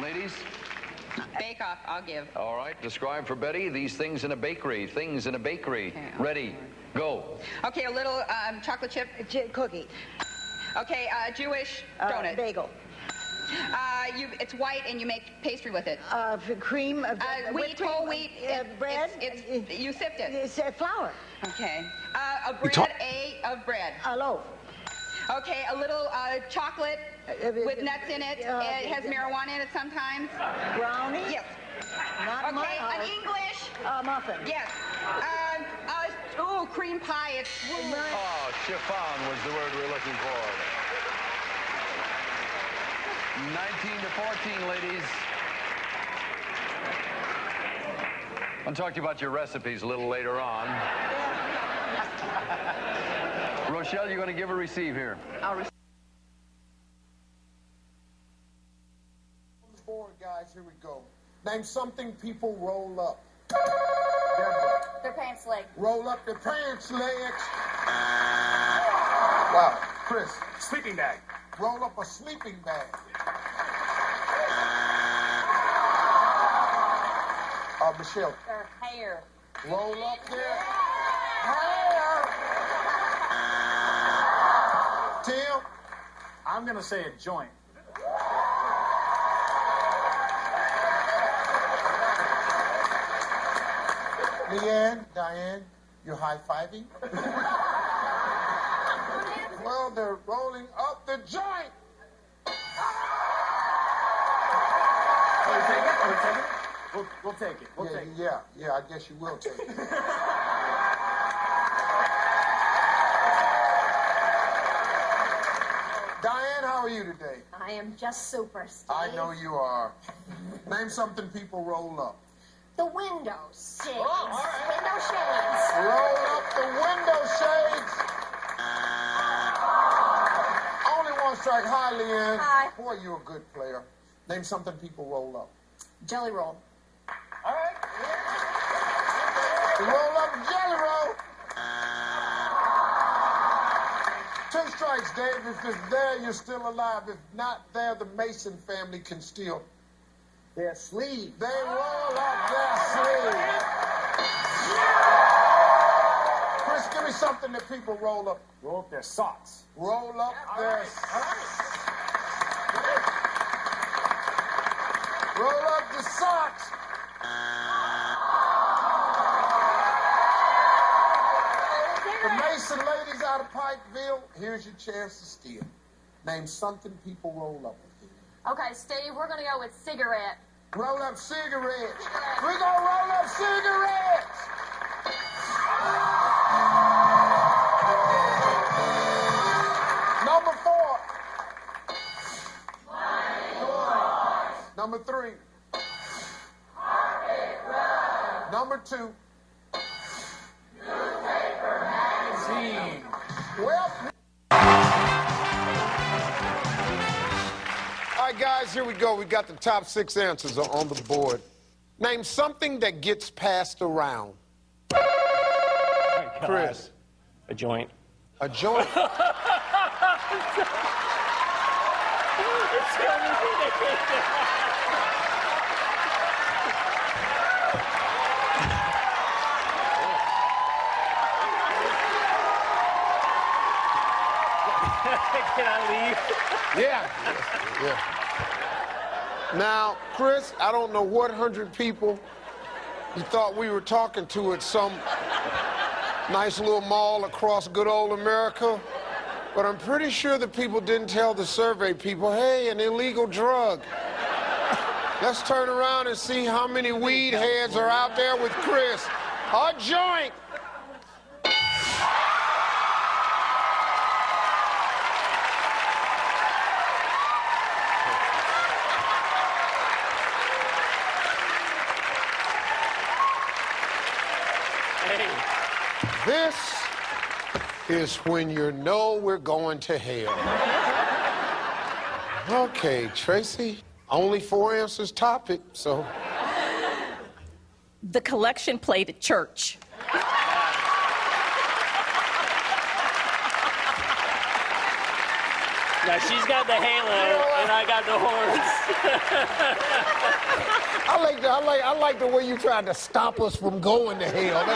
Ladies? Bake Off, I'll give. All right, describe for Betty these things in a bakery. Things in a bakery. Okay, ready, go. Okay, a little chocolate chip cookie. Okay, Jewish donut. Bagel. It's white and you make pastry with it. Cream. Wheat, whole wheat. Bread. You sift it. It's flour. Okay. A bread. A loaf. Okay, a little chocolate with nuts in it. It has marijuana in it sometimes. Brownie? Yes. Not okay, an English. Muffin. Yes. Cream pie. It's. Oh, chiffon was the word we're looking for. 19-14, ladies. I'll talk to you about your recipes a little later on. Rochelle, you're going to give or receive here? I'll receive. Board, guys, here we go. Name something people roll up. Their pants leg. Roll up their pants legs. Wow. Chris. Sleeping bag. Roll up a sleeping bag. Michelle. Their hair. Roll up their hair. Tim. I'm going to say a joint. Leanne, Diane, you're high-fiving? Well, they're rolling up the joint. We'll take it. We'll take it. Yeah, I guess you will take it. Diane, how are you today? I am just super, Steve. I know you are. Name something people roll up. The window shades. Oh, all right. Window shades. Roll up the window shades. Only one strike. Hi, Leanne. Hi. Boy, you're a good player. Name something people roll up. Jelly roll. All right. Roll up jelly roll. 2 strikes, Dave. If it's there, you're still alive. If not there, the Mason family can steal their sleeve. They roll up their sleeve. Chris, give me something that people roll up. Roll up their socks. Roll up their socks. Roll up the socks. The Mason ladies out of Pikeville, here's your chance to steal. Name something people roll up with you. Okay, Steve, we're going to go with cigarette. Roll up cigarettes. We're going to roll up cigarettes. Number 4. Number 3. Number 2. Newspaper magazine. Well. All right, guys, here we go. We got the top 6 answers on the board. Name something that gets passed around. Chris. A joint. A joint. Can I leave? Yeah. Now, Chris, I don't know what 100 people you thought we were talking to at some nice little mall across good old America, but I'm pretty sure the people didn't tell the survey people, hey, an illegal drug. Let's turn around and see how many weed heads are out there with Chris. A joint. This is when you know we're going to hell. Okay, Tracy, only 4 answers top it, so. The collection plate at church. Now she's got the halo, and I got the horns. I like the way you tried to stop us from going to hell.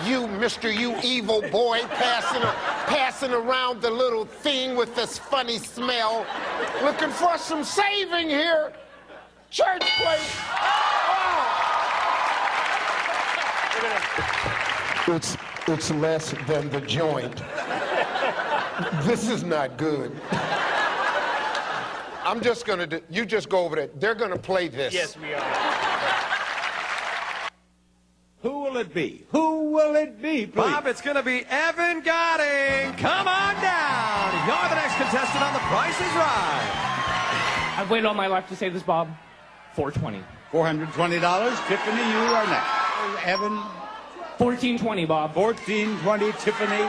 You, Mr. You evil boy, passing around the little thing with this funny smell, looking for some saving here. Church place. Oh. It's less than the joint. This is not good. I'm just gonna do, you just go over there. They're gonna play this. Yes, we are. Who will it be? Who will it be, please? Bob, it's going to be Evan Godding. Come on down. You're the next contestant on The Price is Right. I've waited all my life to say this, Bob. $420. $420. Tiffany, you are next. Evan. $14.20, Bob. $14.20, Tiffany.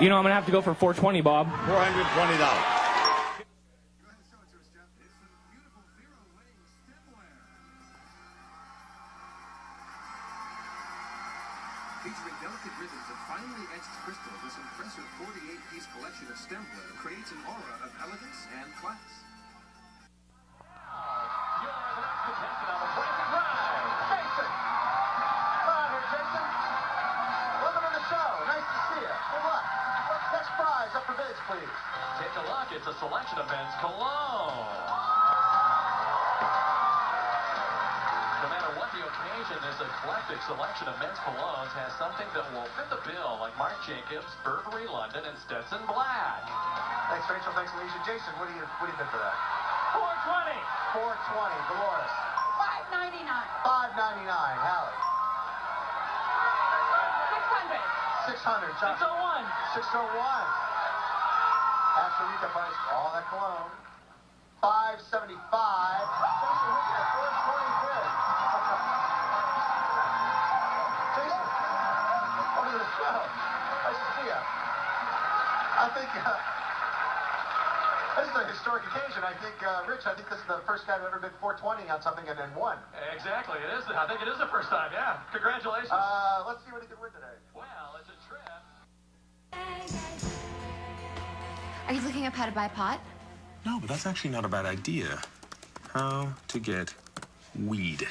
You know, I'm going to have to go for $420, Bob. $420. Featuring delicate rhythms of finely etched crystal, this impressive 48-piece collection of stemware creates an aura of elegance and class. You're the next contestant on The Price is Right. Jason! Come on here, Jason. Welcome to the show. Nice to see you. Good luck. Next prize up for bids, please. Take a look. It's a selection of men's cologne. No matter what the occasion, this eclectic selection of men's colognes has something that will fit the bill, like Marc Jacobs, Burberry London, and Stetson Black. Thanks, Rachel. Thanks, Alicia. Jason, what do you bid for that? $420. $420. Dolores. $5.99. $5.99. Hallie. $600. John. $601. Actual retail price, all that cologne. $575. Jason, look at that $420 bid. Jason, welcome to the show. Nice to see you. I think this is a historic occasion. I think, Rich, I think this is the first guy who ever bid $420 on something and then won. Exactly. It is. I think it is the first time, yeah. Congratulations. Let's see what he can win today. Well, it's a trip. Are you looking up how to buy pot? No, but that's actually not a bad idea. How to get weed.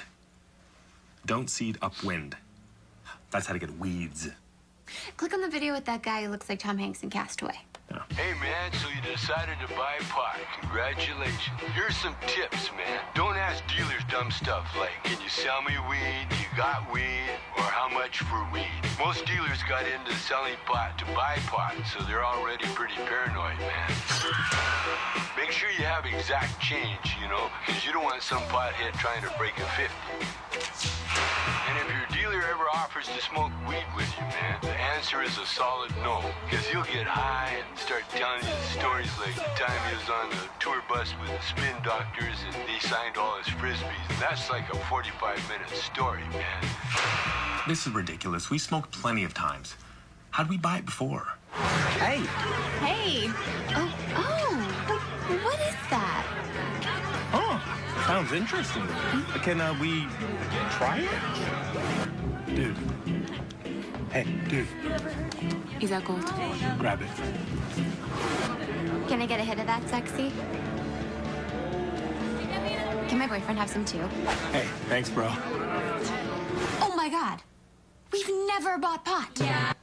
Don't seed upwind. That's how to get weeds. Click on the video with that guy who looks like Tom Hanks in Castaway. Yeah. Hey, man, so you decided to buy pot. Congratulations. Here's some tips, man. Don't ask dealers dumb stuff like, can you sell me weed, you got weed, or how much for weed. Most dealers got into selling pot to buy pot, so they're already pretty paranoid, man. Make sure you have exact change, you know, because you don't want some pothead trying to break a 50. And if your dealer ever offers to smoke weed with you, man, the answer is a solid no, because he'll get high and start telling you stories like the time he was on the tour bus with the spin doctors and they signed all his frisbees. And that's like a 45-minute story, man. This is ridiculous. We smoked plenty of times. How'd we buy it before? Hey. Hey! Oh, what is that? Oh, sounds interesting. Can we try it? Dude. Hey, dude. Is that gold? Grab it. Can I get a hit of that, sexy? Can my boyfriend have some too? Hey, thanks, bro. Oh my God! We've never bought pot. Yeah.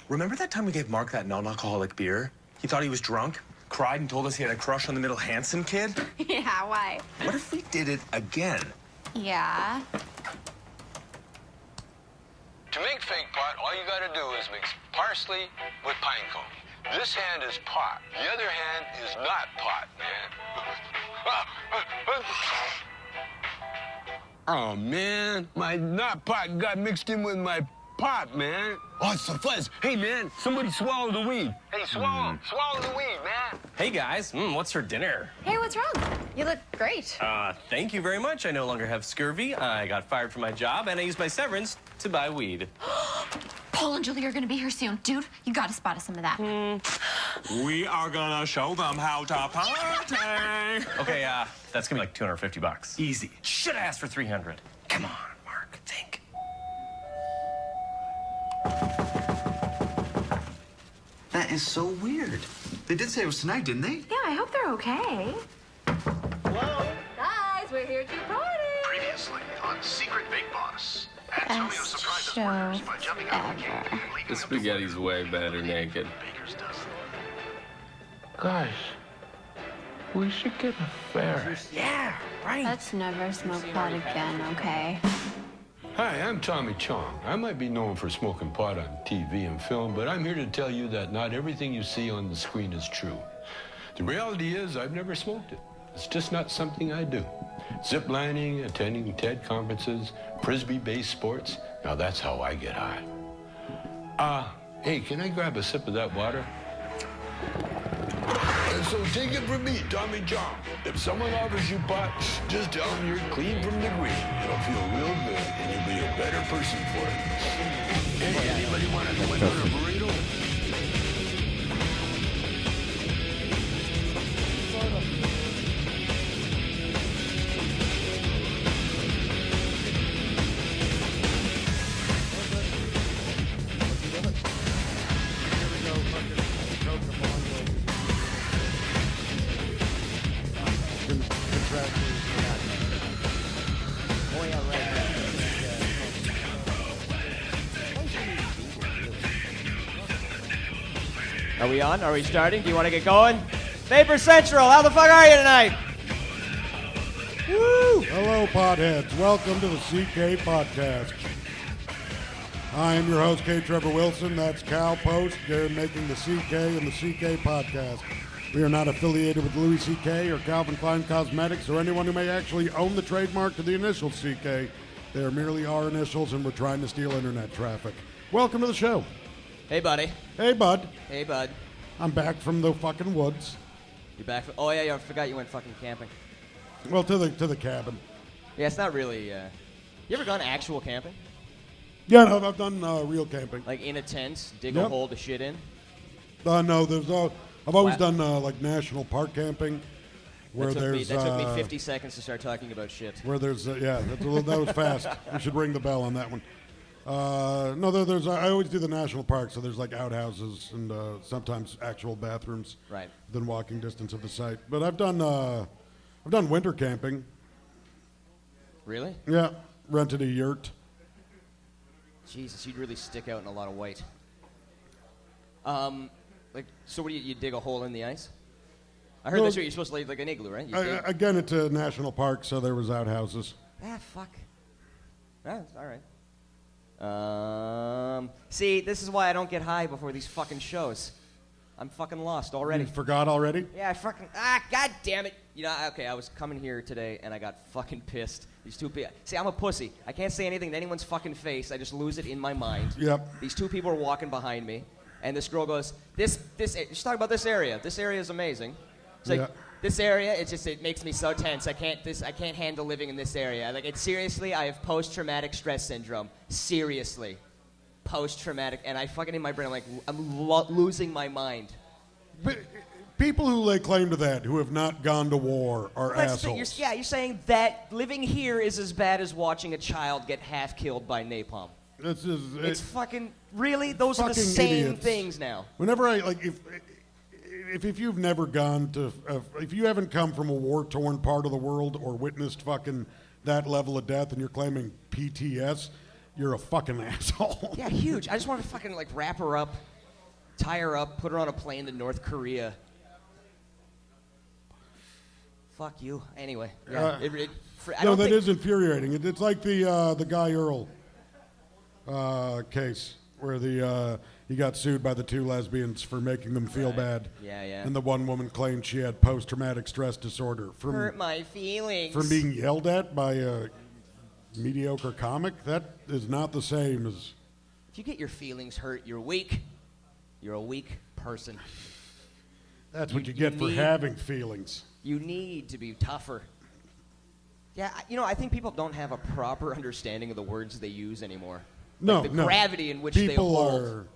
Remember that time we gave Mark that non-alcoholic beer? He thought he was drunk, cried, and told us he had a crush on the middle Hanson kid? Yeah, why? What if we did it again? Yeah. To make fake pot, all you gotta do is mix parsley with pine cone. This hand is pot. The other hand is not pot, man. Oh, man. My not pot got mixed in with my pot, man. Oh, it's the fuzz. Hey, man, somebody swallow the weed. Hey, swallow the weed, man. Hey, guys. What's for dinner? Hey, what's wrong? You look great. Thank you very much. I no longer have scurvy. I got fired from my job, and I used my severance to buy weed. Paul and Julie are gonna be here soon. Dude, you gotta spot us some of that. We are gonna show them how to party. Okay, that's gonna be like $250. Easy. Should have asked for 300. Come on, Mark, think. That is so weird. They did say it was tonight, didn't they? Yeah, I hope they're okay. Hello? Guys, we're here to party. Previously on Secret Big Boss. Best show ever. The spaghetti's way better naked. Guys, we should get a Ferris. Yeah, right. Let's never smoke pot again, okay? Hi, I'm Tommy Chong. I might be known for smoking pot on TV and film, but I'm here to tell you that not everything you see on the screen is true. The reality is I've never smoked it. It's just not something I do. Ziplining, attending TED conferences, Frisbee-based sports, now that's how I get high. Hey, can I grab a sip of that water? And so take it from me, Tommy Chong. If someone offers you pot, just tell them you're clean from the green. It'll feel real good, and you'll be a better person for it. Hey, anybody want to do another burrito? Are we on? Are we starting? Do you want to get going? Vapor Central, how the fuck are you tonight? Woo! Hello, potheads. Welcome to the CK Podcast. I am your host, K. Trevor Wilson. That's Cal Post. They're making the CK and the CK Podcast. We are not affiliated with Louis C.K. or Calvin Klein Cosmetics or anyone who may actually own the trademark to the initials CK. They are merely our initials, and we're trying to steal internet traffic. Welcome to the show. Hey, buddy. Hey, bud. Hey, bud. I'm back from the fucking woods. You back? Oh yeah, I forgot you went fucking camping. Well, to the cabin. Yeah, it's not really. You ever gone actual camping? Yeah, no, I've done real camping. Like in a tent, dig a hole to shit in? No, there's I've always done like national park camping, where that took me 50 seconds to start talking about shit. Where there's that was fast. We should ring the bell on that one. No, there's I always do the national park, so there's like outhouses and sometimes actual bathrooms within walking distance of the site. But I've done winter camping. Really? Yeah, rented a yurt. Jesus, you'd really stick out in a lot of white. So what do you dig a hole in the ice? I heard that's what you're supposed to leave, like an igloo, right? Again, it's a national park, so there was outhouses. Fuck. All right. See, this is why I don't get high before these fucking shows. I'm fucking lost already. You forgot already? Yeah, god damn it. You know, okay, I was coming here today and I got fucking pissed. These two people. See, I'm a pussy. I can't say anything to anyone's fucking face. I just lose it in my mind. Yep. These two people are walking behind me, and this girl goes, she's talking about this area. This area is amazing. It's like, this area, it makes me so tense. I can't handle living in this area. Like, seriously, I have post-traumatic stress syndrome. Seriously. Post-traumatic, and I fucking in my brain, I'm like, I'm losing my mind. But people who lay claim to that, who have not gone to war, are assholes. You're saying that living here is as bad as watching a child get half killed by napalm. It's fucking, really? Those are the same idiots. Things now. Whenever if you've never gone to, if you haven't come from a war-torn part of the world or witnessed fucking that level of death and you're claiming PTS, you're a fucking asshole. Yeah, huge. I just want to fucking wrap her up, tie her up, put her on a plane to North Korea. Fuck you. Anyway, yeah. That is infuriating. It's like the Guy Earl case where he got sued by the two lesbians for making them feel bad. Yeah. And the one woman claimed she had post-traumatic stress disorder from hurt my feelings from being yelled at by a mediocre comic. That is not the same as. If you get your feelings hurt, you're weak. You're a weak person. That's what you get for having feelings. You need to be tougher. Yeah, I think people don't have a proper understanding of the words they use anymore. No, the gravity in which they hold.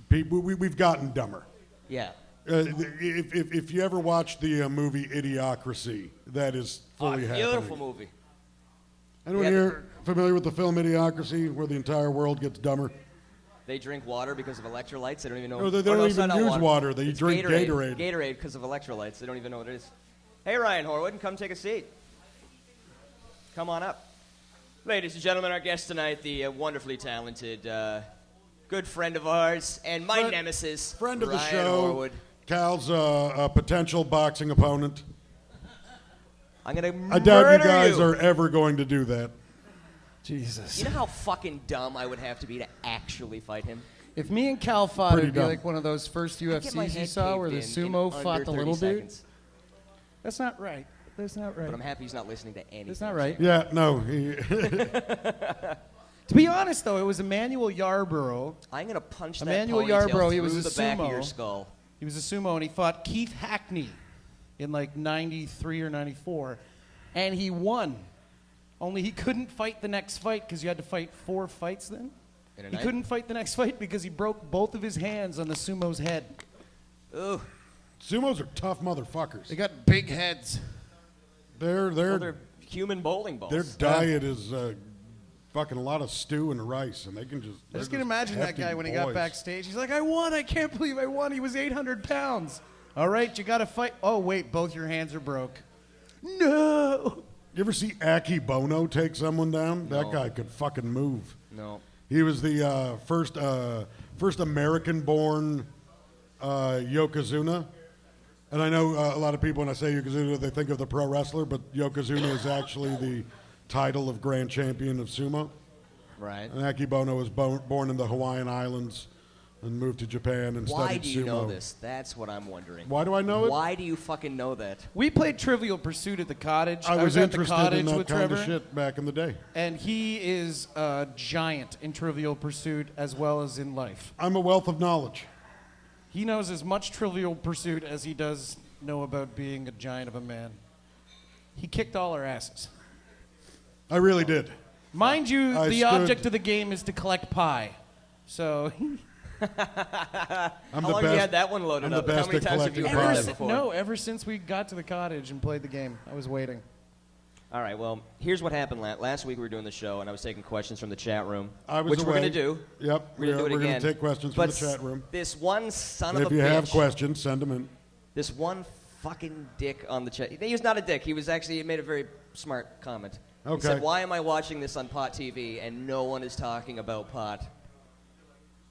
We've gotten dumber. Yeah. If you ever watch the movie Idiocracy, that is fully happening. Beautiful movie. Anyone here familiar with the film Idiocracy, where the entire world gets dumber? They drink water because of electrolytes. They don't even know. No, they don't even use water. They drink Gatorade. Gatorade because of electrolytes. They don't even know what it is. Hey, Ryan Horwood, come take a seat. Come on up. Ladies and gentlemen, our guest tonight, the wonderfully talented, good friend of ours, and my nemesis, friend of the Ryan show, Horwood. Cal's a potential boxing opponent. I'm going to I doubt you guys are ever going to do that. Jesus. You know how fucking dumb I would have to be to actually fight him? If me and Cal fought, Pretty it'd be dumb. like one of those first I'd get my UFCs you head saw where the caved in sumo under fought the 30 little seconds. dude. That's not right. That's not right. But I'm happy he's not listening to anything. That's not right. Yeah, no. To be honest, though, it was Emmanuel Yarborough. I'm going to punch that Emmanuel ponytail Yarborough, he through was a the back sumo. of your skull. He was a sumo, and he fought Keith Hackney in like 93 or 94, and he won. Only he couldn't fight the next fight because you had to fight 4 fights then. In a He night? couldn't fight the next fight because he broke both of his hands on the sumo's head. Ugh. Sumos are tough motherfuckers. They got big heads. They're human bowling balls. Their diet is fucking a lot of stew and rice, and they can just. I just can imagine that guy when he got backstage. He's like, I won. I can't believe I won. He was 800 pounds. All right, you got to fight. Oh, wait, both your hands are broke. No. You ever see Aki Bono take someone down? No. That guy could fucking move. No. He was the first American-born Yokozuna. And I know a lot of people, when I say Yokozuna, they think of the pro wrestler, but Yokozuna is actually the title of Grand Champion of Sumo. Right. And Aki Bono was born in the Hawaiian Islands and moved to Japan and Why studied do you sumo. know this? That's what I'm wondering. Why do I know it? Why do you fucking know that? We played Trivial Pursuit at the cottage. I was at the interested cottage in that with kind Trevor, of shit back in the day. and he is a giant in Trivial Pursuit as well as in life. I'm a wealth of knowledge. He knows as much Trivial Pursuit as he does know about being a giant of a man. He kicked all our asses. I really did. Mind you, I the stood- object of the game is to collect pie. So I'm How the long have best. you had that one loaded I'm the up? How best many at times have you collecting heard pie. that before? no, ever since we got to the cottage and played the game, I was waiting. All right, well, here's what happened. Last week we were doing the show, and I was taking questions from the chat room, I was which we're away. going to do. Yep, We're going to do it we're again. gonna take questions from But the chat room. This one son of If a you bitch, have questions, send them in. this one fucking dick on the chat. He was not a dick. He made a very smart comment. He Okay. said, "Why am I watching this on Pot TV and no one is talking about pot?"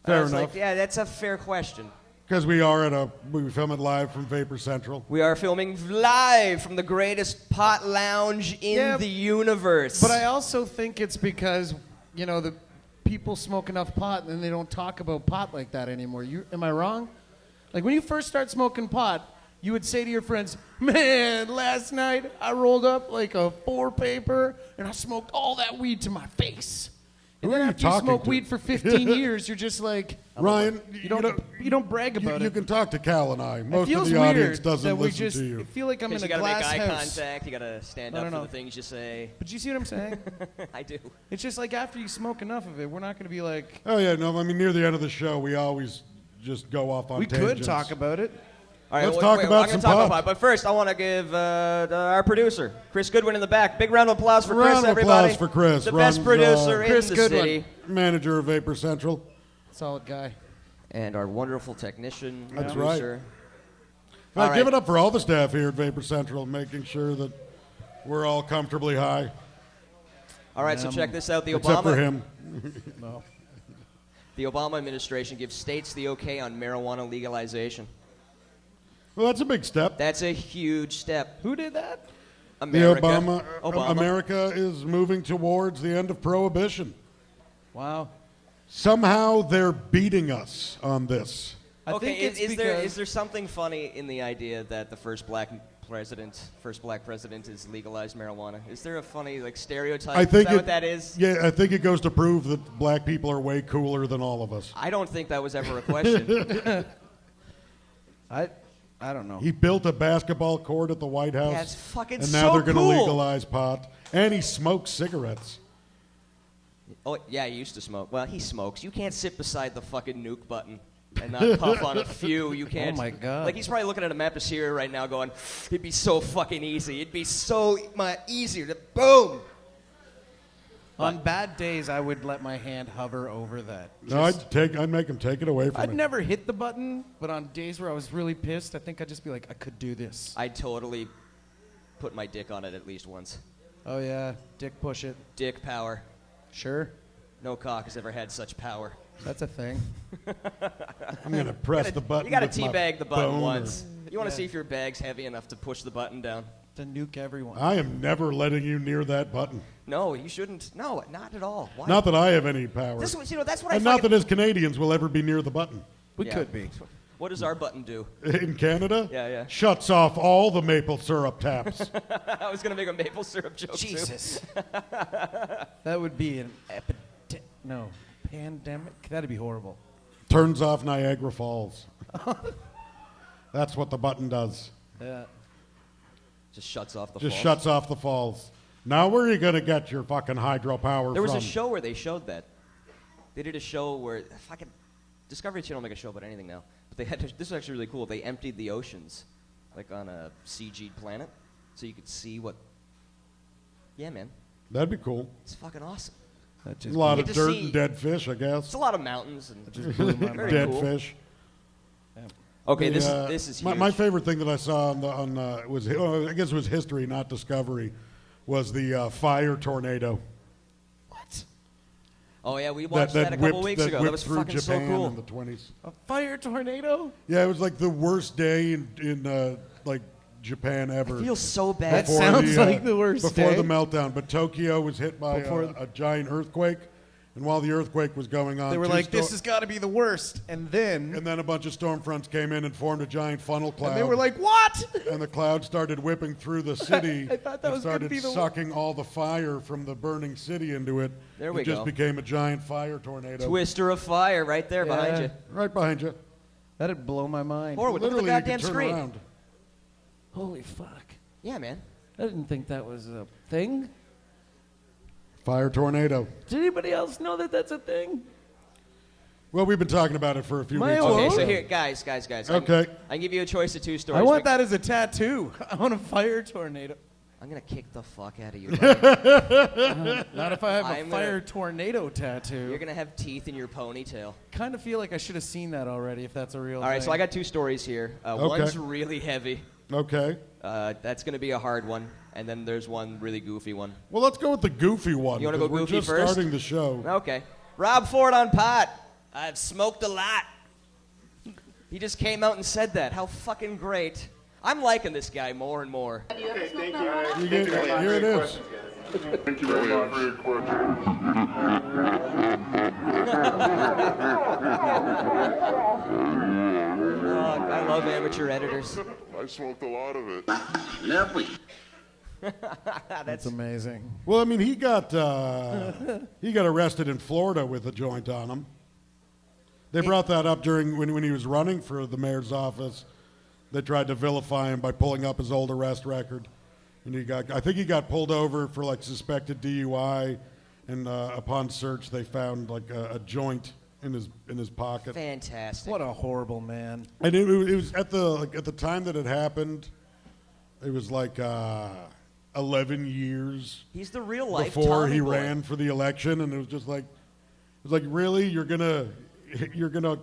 Fair I was enough. like, yeah, that's a fair question. Because we film it live from Vapor Central. We are filming live from the greatest pot lounge in the universe. But I also think it's because, the people smoke enough pot and then they don't talk about pot like that anymore. Am I wrong? Like when you first start smoking pot, you would say to your friends, man, last night I rolled up like a 4-paper and I smoked all that weed to my face. And Who then are you after you talking smoke to? weed for 15 years, you're just like, Ryan, you don't brag about you it. can talk to Cal and I. It Most of feels the audience weird doesn't that we listen just to you. I feel like I'm in a you gotta glass make eye house. contact. You gotta stand up for the things you say. But you see what I'm saying? I do. It's just like after you smoke enough of it, we're not going to be like. Oh yeah, no. I mean, near the end of the show, we always just go off on We tangents. could talk about it. All right, Let's talk about I'm gonna some talk pot. about it. But first, I want to give our producer, Chris Goodwin, in the back. Big round of applause for Chris, Round of everybody. applause for Chris. The Runs, best producer in Chris the Goodwin. city. Manager of Vapor Central. Solid guy. And our wonderful technician, That's producer. Right. All right. Give it up for all the staff here at Vapor Central, making sure that we're all comfortably high. All right, so check this out. The Except Obama, for him. No. The Obama administration gives states the okay on marijuana legalization. Well, that's a big step. That's a huge step. Who did that? America. The America is moving towards the end of prohibition. Wow. Somehow they're beating us on this. I think it's is there something funny in the idea that the first black president is legalized marijuana? Is there a funny stereotype? I think is that what that is? Yeah, I think it goes to prove that black people are way cooler than all of us. I don't think that was ever a question. I don't know. He built a basketball court at the White House. That's fucking And now so they're going to cool. legalize pot. And he smokes cigarettes. Oh, yeah, he used to smoke. Well, he smokes. You can't sit beside the fucking nuke button and not puff on a few. You can't. Oh, my God. Like, he's probably looking at a map of Syria right now going, it'd be so fucking easy. It'd be so much easier to boom. On bad days, I would let my hand hover over that. No, I'd make him take it away from me. I'd never hit the button, but on days where I was really pissed, I think I'd just be like, I could do this. I'd totally put my dick on it at least once. Oh yeah, dick push it. Dick power. Sure. No cock has ever had such power. That's a thing. I'm gonna press the button. You gotta with my teabag the button boner. once. You want to see if your bag's heavy enough to push the button down. To nuke everyone. I am never letting you near that button. No, you shouldn't. No, not at all. Why? Not that I have any power. That's what I and not that as Canadians will ever be near the button. We could be. What does our button do? In Canada? Yeah. Shuts off all the maple syrup taps. I was going to make a maple syrup joke, Jesus. That would be an pandemic? That'd be horrible. Turns off Niagara Falls. That's what the button does. Yeah. Just shuts off the Just falls. shuts off the falls. Now where are you going to get your fucking hydropower There was from? a show where they showed that. They did a show where fucking Discovery Channel make a show about anything now. But they had this is actually really cool. They emptied the oceans, like on a CG'd planet, so you could see what. Yeah, man. That'd be cool. It's fucking awesome. A lot of dirt and dead fish, I guess. It's a lot of mountains and just blew my mind. Dead cool. fish. Okay, this is huge. My favorite thing that I saw was I guess it was history, not Discovery, was the fire tornado. Oh yeah, we watched that a couple weeks ago. That was through fucking Japan so cool. in the 20s. A fire tornado? Yeah, it was like the worst day in like Japan ever. I feel so bad. That sounds like the worst before day. the meltdown. But Tokyo was hit by a giant earthquake, and while the earthquake was going on, They were like, this has got to be the worst. And then a bunch of storm fronts came in and formed a giant funnel cloud. and they were like, what? And the cloud started whipping through the city. I thought that was gonna started be the sucking all the fire from the burning city into it. There we It just go. became a giant fire tornado. Twister of fire right there behind you. Right behind you. That'd blow my mind. Horwood, look at the Literally, you goddamn could turn screen. around. Holy fuck. Yeah, man. I didn't think that was a thing. Fire tornado. Did anybody else know that that's a thing? Well, we've been talking about it for a few My weeks. own. Okay, now. so here, guys. Okay. I can give you a choice of two stories. I want that as a tattoo. I want a fire tornado. I'm gonna kick the fuck out of you. Not if I have I'm a fire gonna- tornado tattoo. You're gonna have teeth in your ponytail. Kind of feel like I should have seen that already if that's a real All right, thing. so I got two stories here. One's really heavy. Okay. That's gonna be a hard one, and then there's one really goofy one. Well, let's go with the goofy one. You wanna go 'cause goofy We're just first? starting the show. Okay. Rob Ford on pot. I've smoked a lot. He just came out and said that. How fucking great. I'm liking this guy more and more. Here it is. Thank you very much for your question. Oh, I love amateur editors. I smoked a lot of it. Lovely. That's amazing. Well, I mean, he got arrested in Florida with a joint on him. They brought that up during when he was running for the mayor's office. They tried to vilify him by pulling up his old arrest record, and I think he got pulled over for like suspected DUI, and upon search they found like a joint in his pocket. Fantastic. What a horrible man. And it was at the time that it happened. It was like 11 years. He's the real life before Tommy he boy. ran for the election, and it was just like, really, you're gonna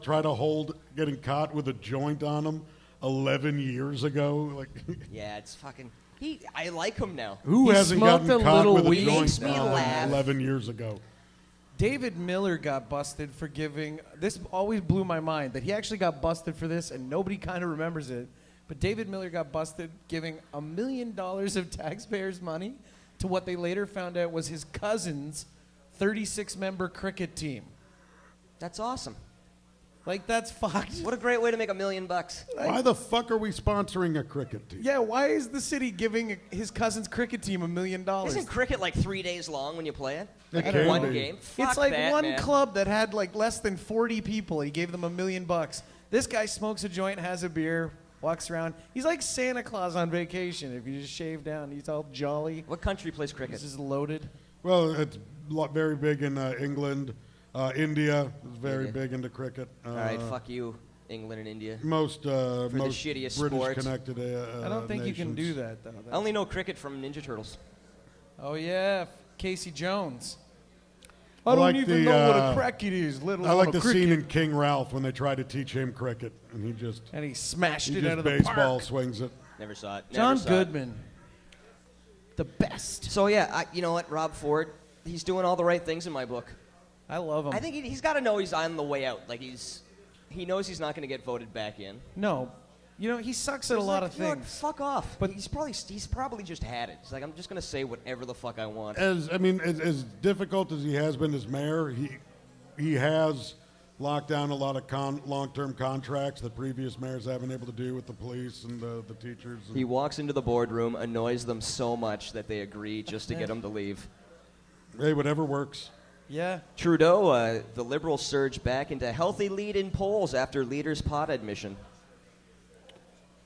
try to hold getting caught with a joint on him 11 years ago? Like, Yeah, it's fucking. I like him now. who He hasn't smoked gotten a caught little with a weed. joint Makes me laugh. 11 years ago? David Miller got busted for giving. This always blew my mind that he actually got busted for this, and nobody kind of remembers it. But David Miller got busted giving $1 million of taxpayers' money to what they later found out was his cousin's 36-member cricket team. That's awesome. Like, that's fucked. What a great way to make $1 million. Why the fuck are we sponsoring a cricket team? Yeah, why is the city giving his cousin's cricket team $1 million? Isn't cricket like 3 days long when you play it? It Like can one be. game? It's Fuck like that, one man. club that had like less than 40 people. He gave them $1 million. This guy smokes a joint, has a beer, walks around. He's like Santa Claus on vacation. If you just shave down, he's all jolly. What country plays cricket? This is loaded. Well, it's very big in England. India is very India. big into cricket. All right, fuck you, England and India. Most the shittiest sport. British-connected I don't think you can do that, though. I only know cricket from Ninja Turtles. Oh, yeah. Casey Jones. I don't even know what a cricket is, let alone I like a the cricket. scene in King Ralph when they tried to teach him cricket, and he smashed it out of the baseball park. swings it. Never saw it. John Goodman, the best. So yeah, you know what, Rob Ford, he's doing all the right things in my book. I love him. I think he's got to know he's on the way out. Like he knows he's not going to get voted back in. No. You know, he sucks at a lot of You know what, things. fuck off. But he's probably just had it. He's like, I'm just going to say whatever the fuck I want. As difficult as he has been as mayor, he has locked down a lot of long-term contracts that previous mayors haven't been able to do with the police and the teachers. He walks into the boardroom, annoys them so much that they agree just to get him to leave. Hey, whatever works. Yeah. Trudeau, the Liberals surge back into healthy lead in polls after leader's pot admission.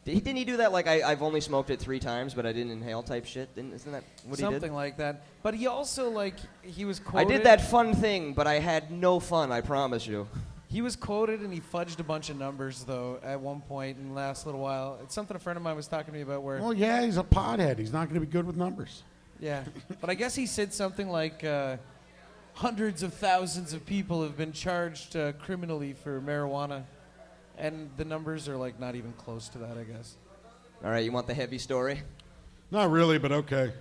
Didn't he do that like I've only smoked it 3 times, but I didn't inhale type shit? Isn't that what he did? Something like that. But he also, he was quoted. I did that fun thing, but I had no fun, I promise you. He was quoted and he fudged a bunch of numbers, though, at one point in the last little while. It's something a friend of mine was talking to me about where... Well, yeah, he's a pothead. He's not going to be good with numbers. Yeah. But I guess he said something like hundreds of thousands of people have been charged criminally for marijuana. And the numbers are, not even close to that, I guess. All right, you want the heavy story? Not really, but okay.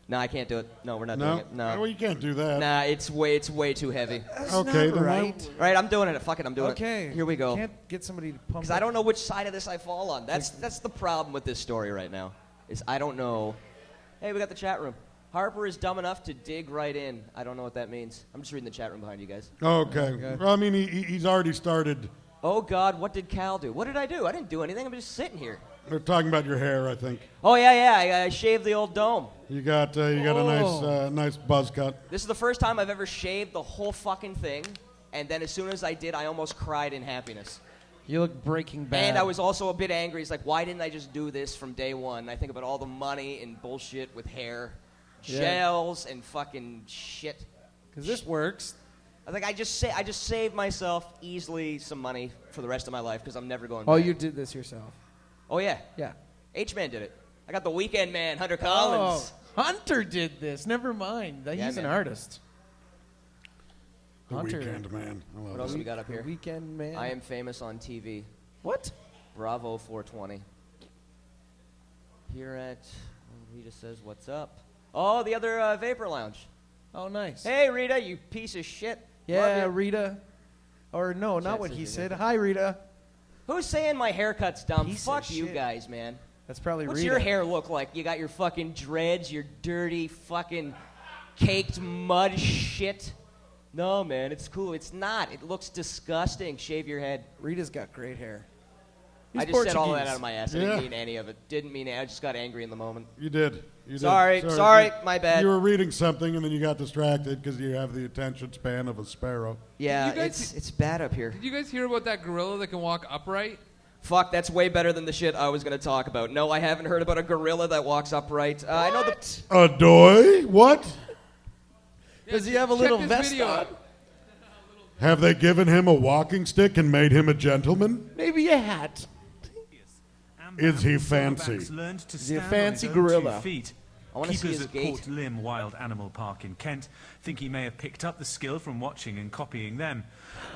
No, I can't do it. No, we're not doing it. No. Well, you can't do that. Nah, it's way too heavy. That's Okay, not then right. All right, I'm doing it. Fuck it, I'm doing it. Okay. Here we go. Can't get somebody to pump Because I don't know which side of this I fall on. That's the problem with this story right now. Is I don't know. Hey, we got the chat room. Harper is dumb enough to dig right in. I don't know what that means. I'm just reading the chat room behind you guys. Okay. Well, I mean, he's already started. Oh, God, what did Cal do? What did I do? I didn't do anything. I'm just sitting here. They're talking about your hair, I think. Oh, yeah. I shaved the old dome. You got a nice buzz cut. This is the first time I've ever shaved the whole fucking thing. And then as soon as I did, I almost cried in happiness. You look Breaking Bad. And I was also a bit angry. It's like, why didn't I just do this from day one? I think about all the money and bullshit with hair. Gels and fucking shit. Because this works. I just saved myself easily some money for the rest of my life because I'm never going Oh, back. you did this yourself. Oh, yeah. Yeah. H-Man did it. I got the weekend man, Hunter Collins. Oh, Hunter did this. Never mind. He's an artist. The Hunter. Weekend Man. I love What else it. we got up here? Weekend man. I am famous on TV. What? Bravo 420. Here at... Rita says, what's up? Oh, the other Vapor Lounge. Oh, nice. Hey, Rita, you piece of shit. Yeah, Love ya. Rita. Or no, not what he said. Hi, Rita. Who's saying my haircut's dumb? Piece Fuck of you shit. guys, man. That's probably What's Rita. your hair look like? You got your fucking dreads, your dirty fucking caked mud shit. No, man, it's cool. It's not. It looks disgusting. Shave your head. Rita's got great hair. I He's just said all of that Portuguese. out of my ass. I didn't mean any of it. Didn't mean it. I just got angry in the moment. You did. Sorry, my bad. You were reading something and then you got distracted because you have the attention span of a sparrow. Yeah, Did you guys it's bad up here. Did you guys hear about that gorilla that can walk upright? Fuck, that's way better than the shit I was going to talk about. No, I haven't heard about a gorilla that walks upright. I know the... A doy? What? Does he have a Check little this vest video on? out. Have they given him a walking stick and made him a gentleman? Maybe a hat. Is he fancy? Is he a fancy gorilla? I want to see Keepers his at gait. Port Lympne Wild Animal Park in Kent think he may have picked up the skill from watching and copying them.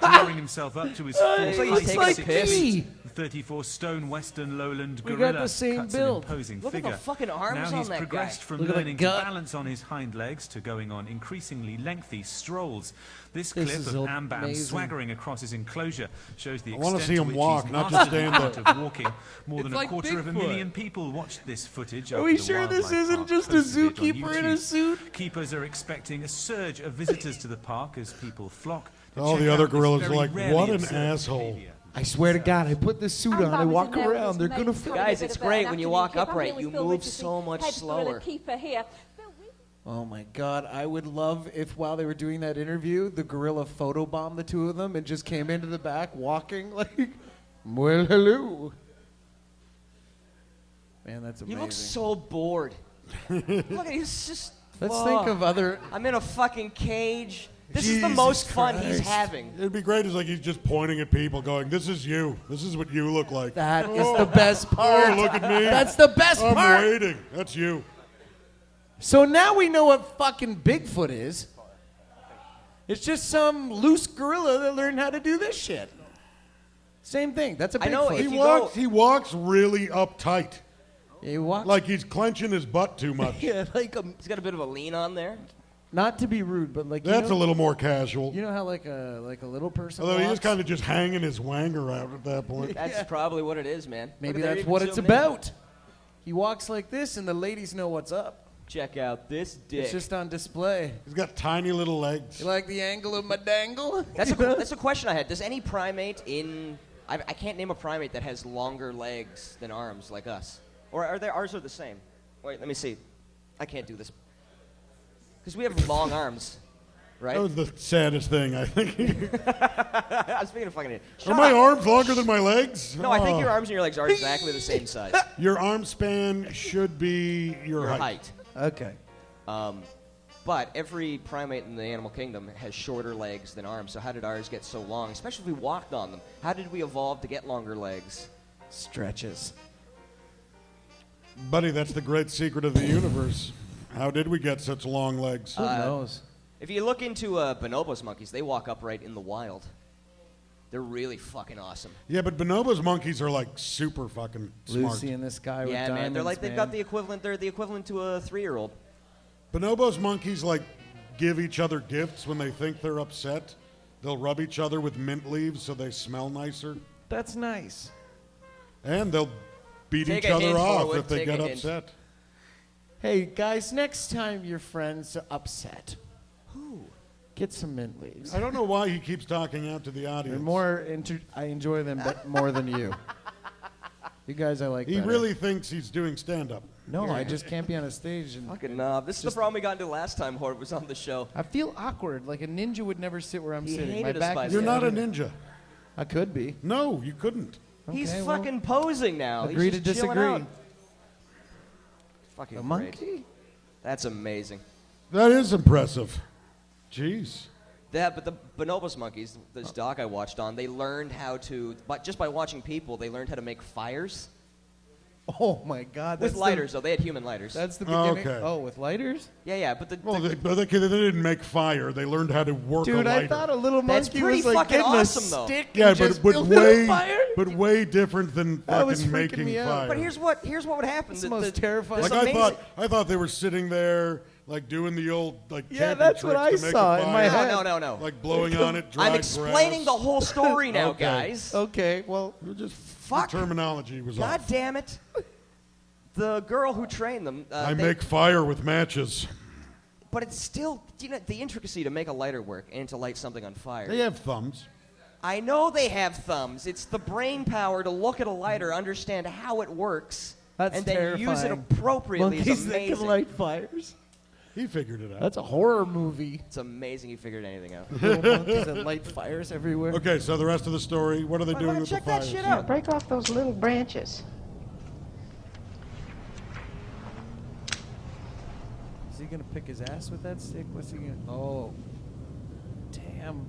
Lowering himself up to his full It's like he's height, taking a piss. 6 the 34-stone Western Lowland We gorilla got the same cuts build. an imposing Look at figure. the fucking arms now on he's that guy. progressed from Look at the learning to gut. balance on his hind legs to going on increasingly lengthy strolls. This This clip is of Ambam amazing. swaggering across his enclosure shows the I wanna extent see to him which walk, he's not just mastered the stand art of walking. More It's than like a quarter of a Bigfoot. million people watched this footage. Are after we the sure this wildlife isn't park just a posted it on zookeeper in a YouTube. suit? Keepers are expecting a surge of visitors to the park as people flock. to All check the other out this gorillas are very like, rarely what an observed asshole. behavior. I swear to God, I put this suit on, I walk around, they're gonna film. Guys, it's great when you walk upright. You move so much slower. Oh my God, I would love if while they were doing that interview, the gorilla photobombed the two of them and just came into the back walking like, well, hello. Man, that's amazing. He looks so bored. Look at he's just... Let's think of other... I'm in a fucking cage. This is the Jesus most fun he's Christ. having. It'd be great as like he's just pointing at people going, this is you. This is what you look like. That is the best part. Oh, look at me. That's the best I'm part. waiting. That's you. So now we know what fucking Bigfoot is. It's just some loose gorilla that learned how to do this shit. Same thing. That's a Bigfoot. I know, He walks really uptight. He walks like he's clenching his butt too much. Yeah, like he's got a bit of a lean on there. Not to be rude, but like That's a little more casual. You know how like a little person. Although he walks? is kind of just hanging his wanger out at that point. That's probably what it is, man. Maybe Look at that's there, what even it's zoomed in. about. He walks like this, and the ladies know what's up. Check out this dick. It's just on display. He's got tiny little legs. You like the angle of my dangle? That's a question I had. Does any primate I can't name a primate that has longer legs than arms like us. Or are ours are the same? Wait, let me see. I can't do this. Because we have long arms, right? That was the saddest thing, I think. I was being a fucking idiot. Are my arms longer than my legs? No, I think your arms and your legs are exactly the same size. Your arm span should be your height. Okay. But every primate in the animal kingdom has shorter legs than arms. So how did ours get so long? Especially if we walked on them. How did we evolve to get longer legs? Stretches. Buddy, that's the great secret of the universe. How did we get such long legs? Who knows? If you look into bonobos monkeys, they walk upright in the wild. They're really fucking awesome. Yeah, but bonobos monkeys are like super fucking smart. Lucy and this guy with Yeah, diamonds, man. They're like they've got the equivalent. They're the equivalent to a 3-year-old. Bonobos monkeys like give each other gifts when they think they're upset. They'll rub each other with mint leaves so they smell nicer. That's nice. And they'll beat Take each a other hint, off Horwood, if they take get a hint. upset. Hey, guys, next time your friends are upset, get some mint leaves. I don't know why he keeps talking out to the They're audience. I enjoy them more than you. You guys I like He better. really thinks he's doing stand-up. No, I just can't be on a stage. And Fucking knob. This is the problem we got into last time Hort was on the show. I feel awkward. Like a ninja would never sit where I'm He sitting. hated My us back by is You're the not a turned. ninja. I could be. No, you couldn't. He's Okay, well, fucking posing now. agree He's to just chilling disagree. out. Fucking A great. monkey? That's amazing. That is impressive. Jeez. Yeah, but the bonobos monkeys, this doc I watched on, they learned how to, but just by watching people, they learned how to make fires. Oh my God! With that's lighters, though. They had human lighters. That's the beginning. Okay. Oh, with lighters? Yeah, but Well, they didn't make fire. They learned how to work a Dude, lighter. I thought a little That's monkey pretty was like fucking getting awesome, a though. stick Yeah, and just but building a way, fire. but way different than That was fucking freaking making me out. fire. But here's what would happen. It's the most terrifying. this Like amazing- I thought they were sitting there, like doing the old like Yeah, camping that's what tricks I to make saw a in fire. my head. No. Like blowing on it. Dry I'm explaining grass. the whole story now, Okay. guys. Okay, well, Just Fuck. The terminology was God off. damn it. The girl who trained them. I make fire with matches. But it's still, the intricacy to make a lighter work and to light something on fire. They have thumbs. I know they have thumbs. It's the brain power to look at a lighter, understand how it works, that's and then use it terrifying. appropriately. Monkeys Is that amazing. can light fires. He figured it out. That's a horror movie. It's amazing he figured anything out. Little monkeys that light fires everywhere. Okay, so the rest of the story. What are they doing with the check that fires? shit out. Break off those little branches. Is he gonna pick his ass with that stick? What's he gonna? Oh, damn.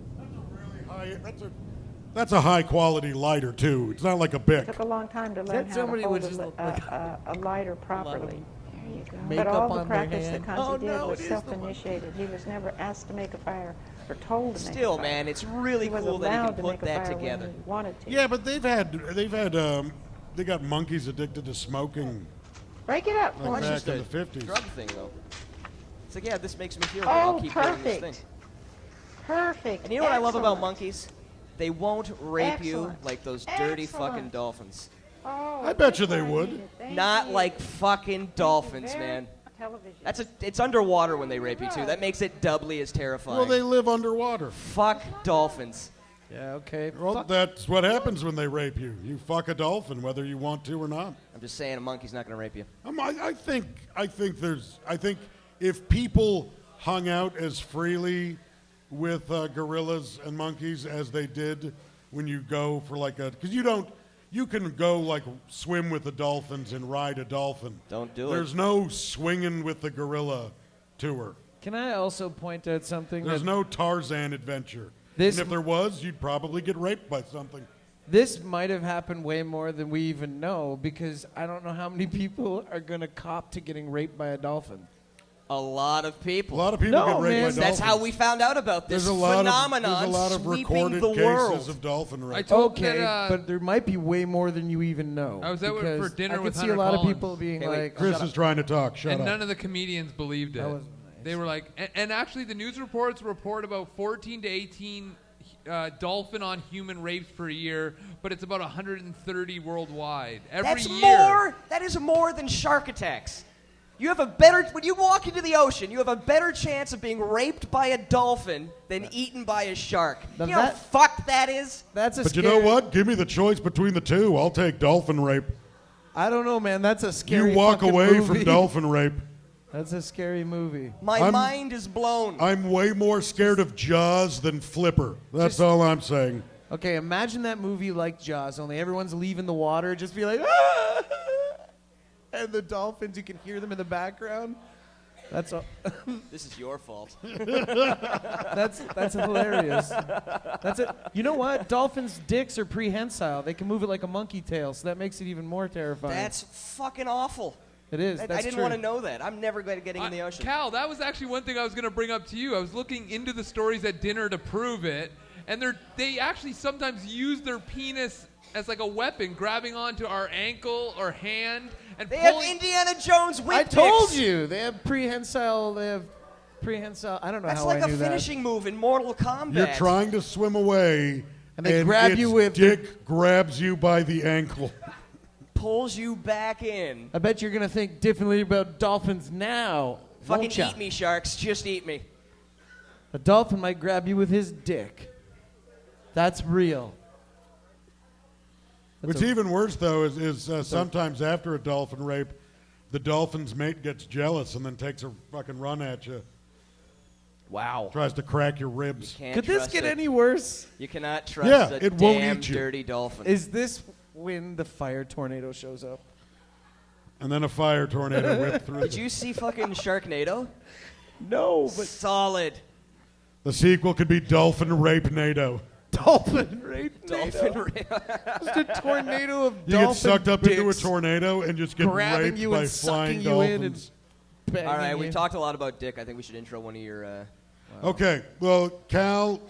That's a high quality lighter too. It's not like a Bic. Took a long time to Is learn that how somebody to hold with just a lighter properly. There you go. makeup But all the on their practice hand? that Oh, Kanzi did no, was it is the self-initiated. He was never asked to make a fire or told to make Still, a fire. man, it's really He was cool that he allowed can to put make a that fire together. when he wanted to. Yeah, but they got monkeys addicted to smoking. Break it up. Like Well, back just in a the 50s. drug thing, though. It's like, yeah, this makes me feel good. I'll Oh, keep doing this thing. perfect. Perfect. And you know what I love about Excellent. monkeys? They won't rape you Excellent. like those dirty Excellent. fucking dolphins. Oh, I bet you that's they what I would. needed. Thank Not you. like fucking dolphins, Very man. Television. It's underwater when they rape you too. That makes it doubly as terrifying. Well, they live underwater. Fuck dolphins. Yeah. Okay. Well, that's what happens when they rape you. You fuck a dolphin, whether you want to or not. I'm just saying, a monkey's not gonna rape you. I think if people hung out as freely with gorillas and monkeys as they did when you go for because you can go like swim with the dolphins and ride a dolphin. Don't do it. There's no swinging with the gorilla tour. Can I also point out something? There's that no Tarzan adventure. This- and if there was, you'd probably get raped by something. This might have happened way more than we even know because I don't know how many people are gonna cop to getting raped by a dolphin. A lot of people. A lot of people No, get raped man. by dolphins. That's how we found out about this There's a lot phenomenon of sweeping recorded the cases world. of dolphin rape. I told Okay, that, but there might be way more than you even know. I was out because for dinner I with could see Hunter a lot Collins. of people being Hey, wait, like, Chris is trying to talk. Shut and up. none of the comedians believed it. That wasn't They were like, and actually the news reports report about 14 to 18 dolphin on human rapes per year, but it's about 130 worldwide every That's year. more. That is more than shark attacks. You have a better when you walk into the ocean. You have a better chance of being raped by a dolphin than eaten by a shark. Now You know how that- fucked that is. that's a But you scary. know what? Give me the choice between the two. I'll take dolphin rape. I don't know, man. That's a scary You walk fucking away movie. from dolphin rape. That's a scary movie. My mind is blown. I'm way more scared of Jaws than Flipper. That's all I'm saying. Okay, imagine that movie like Jaws, only everyone's leaving the water, just be like, ah! And the dolphins, you can hear them in the background. That's all. This is your fault. That's hilarious. That's it. You know what? Dolphins' dicks are prehensile. They can move it like a monkey tail, so that makes it even more terrifying. That's fucking awful. It is. I That's didn't true. want to know that. I'm never going to getting in the ocean. Cal, that was actually one thing I was going to bring up to you. I was looking into the stories at dinner to prove it, and they actually sometimes use their penis as like a weapon, grabbing onto our ankle or hand and They have pulling. Indiana Jones whip I told picks. you. They have prehensile. I don't know That's how like I a knew finishing move in Mortal Kombat. You're trying to swim away, And they grab its you with- dick grabs you by the ankle. Pulls you back in. I bet you're gonna think differently about dolphins now. Fucking won't ya? eat me, sharks. Just eat me. A dolphin might grab you with his dick. That's real. What's even worse, though, is sometimes after a dolphin rape, the dolphin's mate gets jealous and then takes a fucking run at you. Wow. Tries to crack your ribs. Can't Could this trust get it. any worse? You cannot trust Yeah, a it won't damn eat you. dirty dolphin. Is this when the fire tornado shows up? And then a fire tornado whipped through. Did you see fucking Sharknado? No, but Solid. The sequel could be Dolphin Rape NATO. dolphin rape. Dolphin rape. Just a tornado of You dolphin get sucked up into a dicks tornado and just get grabbing raped you by and flying sucking you in and dolphins. banging All right, we you. talked a lot about dick. I think we should intro one of your. Okay, well, Cal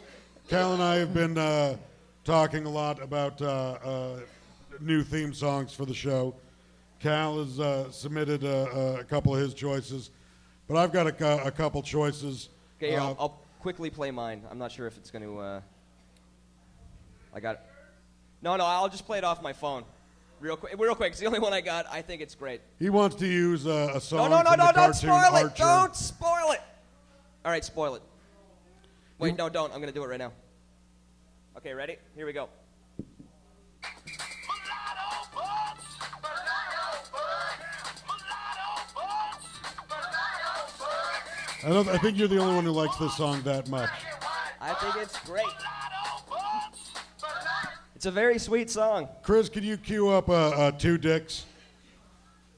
and I have been talking a lot about new theme songs for the show. Cal has submitted a couple of his choices, but I've got a couple choices. Okay, here, I'll quickly play mine. I'm not sure if it's going to. I got. No, I'll just play it off my phone, real quick. It's the only one I got. I think it's great. He wants to use a song No, from the don't cartoon spoil it! Archer. Don't spoil it! All right, spoil it. Wait, no, don't. I'm going to do it right now. Okay, ready? Here we go. I think you're the only one who likes this song that much. I think it's great. It's a very sweet song. Chris, could you cue up Two Dicks?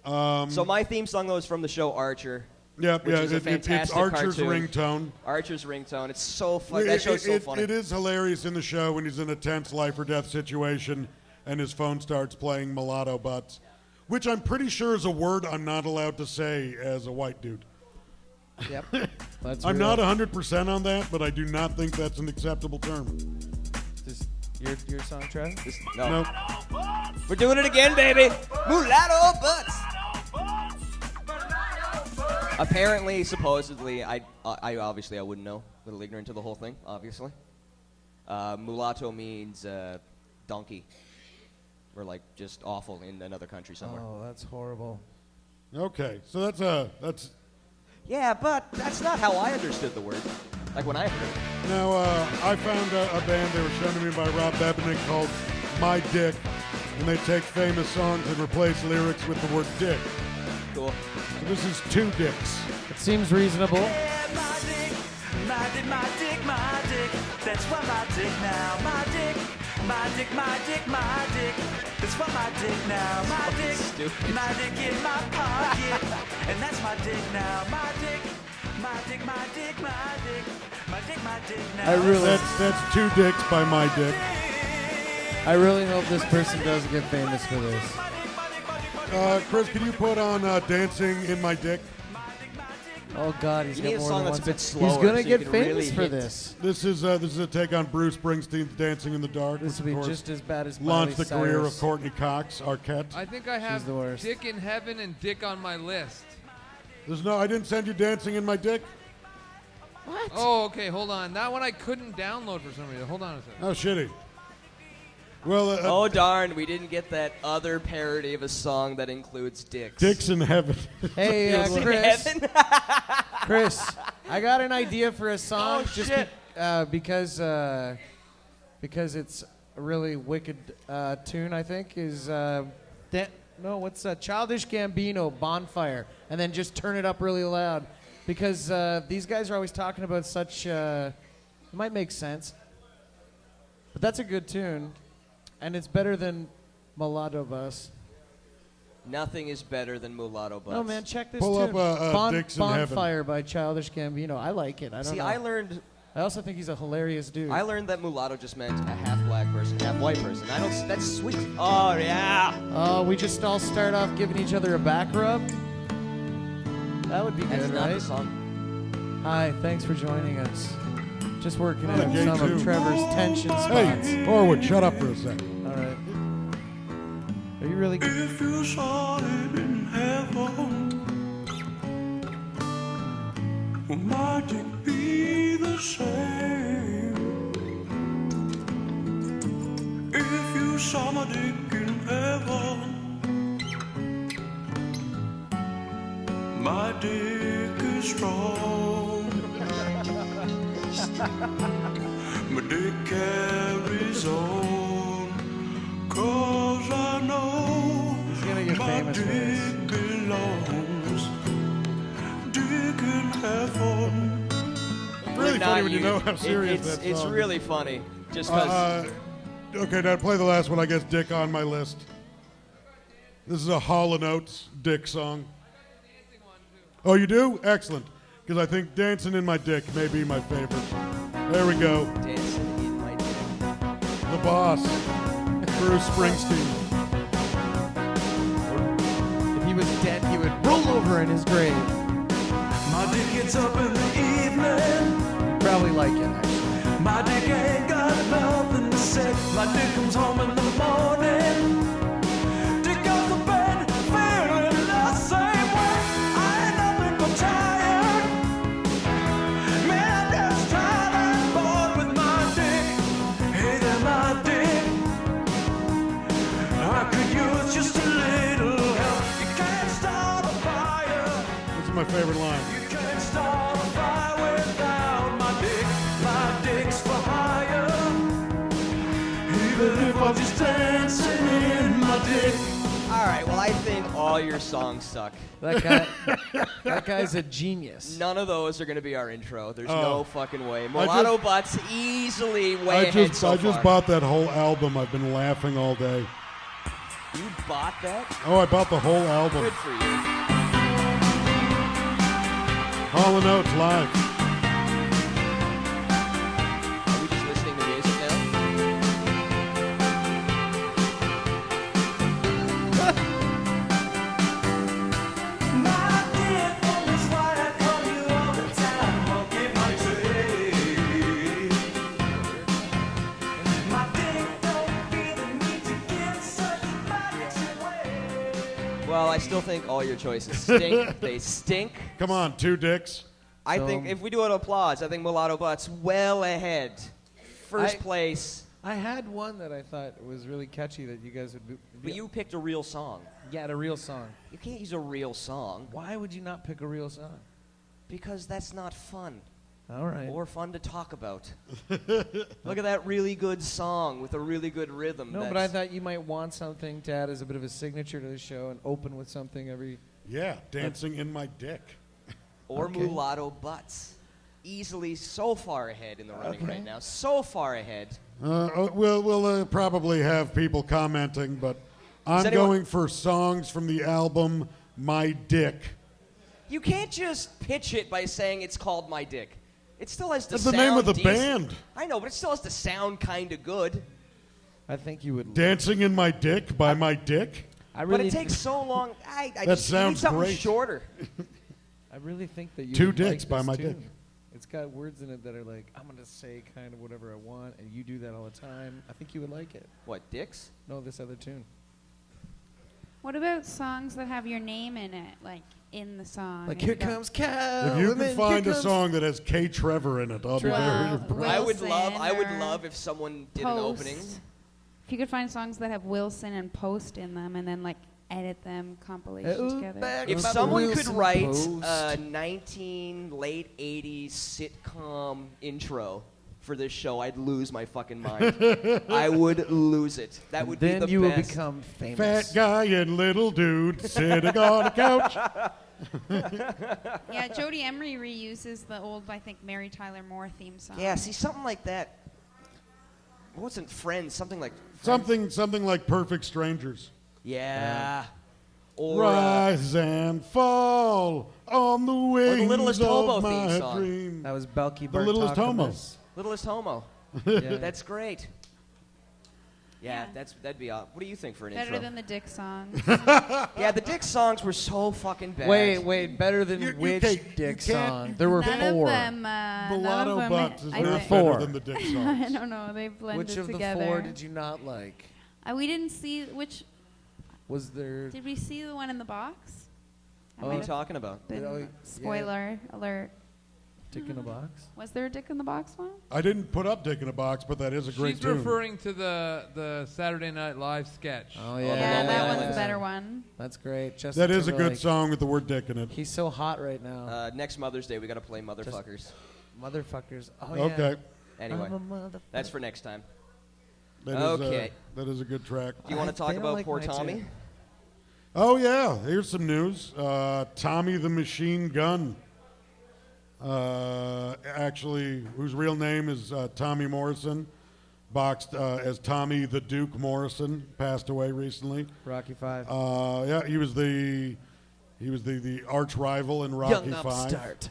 So my theme song, though, is from the show Archer. Yep, which yeah, is a it's fantastic Archer's cartoon. ringtone. Archer's ringtone. It's so funny. That show's so funny. It is hilarious in the show when he's in a tense life or death situation and his phone starts playing mulatto butts, which I'm pretty sure is a word I'm not allowed to say as a white dude. Yep. That's I'm real. not 100% on that, but I do not think that's an acceptable term. This your song, Trev? No. Nope. We're doing it again, baby. Mulatto butts. Apparently, supposedly, I obviously I wouldn't know. A little ignorant to the whole thing, obviously. Mulatto means donkey, or like just awful in another country somewhere. Oh, that's horrible. Okay, so that's. Yeah, but that's not how I understood the word. Like when I heard it. Now, I found a band they were shown to me by Rob Bebenick called My Dick, and they take famous songs and replace lyrics with the word dick. Cool. So this is Two Dicks. It seems reasonable. Yeah, my dick, my dick, my dick, my dick. That's what my dick now. My dick, my dick, my dick, my dick. That's what my dick now. My dick, my dick in my pocket. And that's my dick now. My dick, my dick, my dick, my dick. My dick, my dick now. That's Two Dicks by My Dick. I really hope this person doesn't get famous for this. Chris, can you put on Dancing in My Dick? Oh God, he's You got need a more song than that's one a bit song. slower. He's gonna so get you can famous really for hit. this. This is a take on Bruce Springsteen's "Dancing in the Dark." This will which, be of course, just as bad as launched Miley the career Cyrus. of Courtney Cox, Arquette. I think I have the worst. Dick in Heaven and Dick on my list. I didn't send you "Dancing in My Dick." What? Oh, okay, hold on. That one I couldn't download for some reason. Hold on a second. Oh, shitty. Well, Oh darn, we didn't get that other parody of a song that includes dicks. Dicks in Heaven. Hey, Dicks in Chris. Heaven? Chris, I got an idea for a song. Oh, shit. Because it's a really wicked tune. I think is Childish Gambino, Bonfire, and then just turn it up really loud because these guys are always talking about such. It might make sense, but that's a good tune, and it's better than Mulatto Bus. Nothing is better than Mulatto Bus. No, man, check this Pull tune. up Dicks in Heaven. Bonfire by Childish Gambino. I like it. I don't See, know. I also think he's a hilarious dude. I learned that mulatto just meant a half black person, half white person. That's sweet. Oh yeah. We just all start off giving each other a back rub. That would be That's good, not right? the song. Hi, thanks for joining us. Just working Oh, out gay some too. of Trevor's tension spots. Hey, Horwood, shut up for a second. All right. Are you really good? If you saw it in heaven, might it be the same? If you saw my dick in heaven, my dick is strong. My dick carries on, 'cause I know He's gonna get my famous for this. dick belongs. Dick in heaven. Really Not funny when you know how serious it's, that It's song really funny. Just because. Okay, now play the last one. I guess Dick on my list. This is a Hall & Oates Dick song. Oh, you do? Excellent. Because I think "Dancing in My Dick" may be my favorite. There we go. Dancing in my dick. The boss, Bruce Springsteen. If he was dead, he would roll over in his grave. My dick gets up in the evening. You'd probably like it, actually. My dick ain't got nothing to say. My dick comes home in the morning. Dick off the bed, feeling the same way. I ain't nothing but tired. Man, I'm just tired and bored with my dick. Hey there, my dick. I could use just a little help. You can't start a fire. This is my favorite line. You can't start a fire without my dick. My dick's for hire. Even if I'm just dancing in my dick. All right. Well, I think all your songs suck. That guy's a genius. None of those are going to be our intro. There's Oh. no fucking way. Mulatto Butts easily way ahead so I just far. bought that whole album. I've been laughing all day. You bought that? Oh, I bought the whole album. Good for you. Hall & Oates live. Are we just listening to music now? My dick, that's why I call you all the time. I'll give my dick. My dick don't feel the need to give such magic away. Well, I still think all your choices stink. They stink. Come on, two dicks. I think if we do an applause, I think Mulatto Butts well ahead. First place. I had one that I thought was really catchy that you guys would be. But you picked a real song. Yeah, a real song. You can't use a real song. Why would you not pick a real song? Because that's not fun. All right. Or fun to talk about. Look at that really good song with a really good rhythm. No, but I thought you might want something to add as a bit of a signature to the show and open with something every. Yeah, "Dancing in My Dick." Or Okay. Mulatto Butts. Easily so far ahead in the running Okay. right now. So far ahead. We'll probably have people commenting, but I'm anyone- going for songs from the album "My Dick." You can't just pitch it by saying it's called My Dick. It still has to That's the sound name of the decent. band. I know, but it still has to sound kind of good. I think you would. "Dancing in My Dick" by My Dick. I But really it takes so long. I That just sounds need something great. shorter. I really think that you Two would dicks like by this my tune. dick. It's got words in it that are like, I'm going to say kind of whatever I want, and you do that all the time. I think you would like it. What, dicks? No, this other tune. What about songs that have your name in it, like in the song? Like, If here you got- comes Cal. If you and can then find here a comes- song that has K. Trevor in it, I'll be very impressed. I would Wilson love or if someone did an Post. opening. If you could find songs that have Wilson and Post in them, and then like edit them compilation together. If someone could Wilson write Post. a late 80s sitcom intro for this show, I'd lose my fucking mind. I would lose it. That would Then be the you will best. become famous. Fat guy and little dude sitting on a couch. Yeah, Jodie Emery reuses the old, I think, Mary Tyler Moore theme song. Yeah, see, something like that. What wasn't Friends? Something like Something like Perfect Strangers. Yeah. Or Rise and fall on the wings Littlest Hobo of theme my song. dream. That was Belky The Littlest Homo. Littlest Homo. Yeah. That's great. Yeah, that'd be what do you think for an Better intro? than the Dick songs. Yeah, the Dick songs were so fucking bad. Wait, better than which Dick song? There were None four. of them. Mulatto none of them. Butts is I not think- better than the Dick I songs. don't know. They blended Which of together. the four did you not like? We didn't see which. Was there? Did we see the one in the box? What are you talking about? Been spoiler alert. Dick in a box? Was there a Dick in the Box one? I didn't put up Dick in a Box, but that is a great She's tune. referring to the Saturday Night Live sketch. Oh Yeah, that one's a better one. That's great. Justin That is a Timberlake. good song with the word dick in it. He's so hot right now. Next Mother's Day, we got to play Motherfuckers. Motherfuckers. Oh, Okay. Yeah. Anyway, I'm a motherfucker. that's for next time. That is, Okay. that is a good track. Do you want to talk They don't about like poor my Tommy? tune. Oh, yeah. Here's some news. Tommy the Machine Gun, actually, whose real name is Tommy Morrison, boxed as Tommy the Duke Morrison, passed away recently. Rocky Five. Yeah, he was the arch rival in Rocky Young Five. upstart.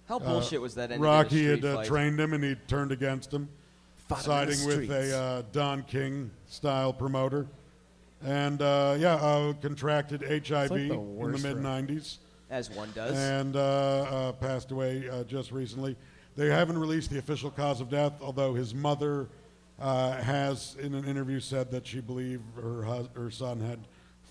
How bullshit was that ending in a Rocky street had fight? trained him, and he turned against him, Fought him in the siding with streets. a Don King style promoter, and contracted HIV like the in the worst mid '90s, As one does. and passed away just recently. They haven't released the official cause of death, although his mother has, in an interview, said that she believed her son had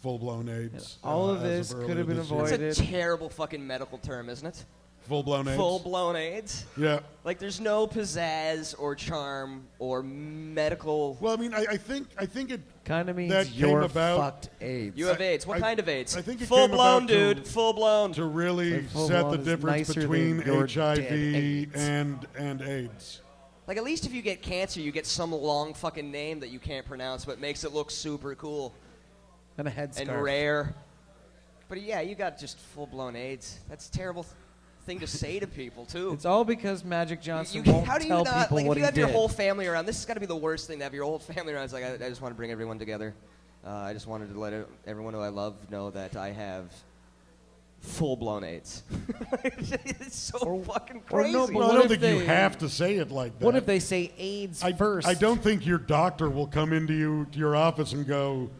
full-blown AIDS. All of as this early could have been this year. avoided. It's a terrible fucking medical term, isn't it? Full-blown AIDS. Full-blown AIDS. Yeah. Like there's no pizzazz or charm or medical. Well, I mean, I think it kind of means that you're came about fucked AIDS. You have AIDS. What kind of AIDS? I think it full came blown, about to- dude. Full blown. to really Like full set blown the is difference nicer between than your HIV dead AIDS. and AIDS. Like at least if you get cancer, you get some long fucking name that you can't pronounce, but makes it look super cool And a headscarf. and rare. But yeah, you got just full blown AIDS. That's a terrible thing to say to people too. It's all because Magic Johnson You- won't how do you tell not, people like, what if you he have did. your whole family around, this has got to be the worst thing to have your whole family around. It's like, I just want to bring everyone together. I just wanted to let everyone who I love know that I have full-blown AIDS. It's so fucking or crazy. no, but Well, I what don't if think you they- have to say it like that. What if they say AIDS first? I don't think your doctor will come into your office and go,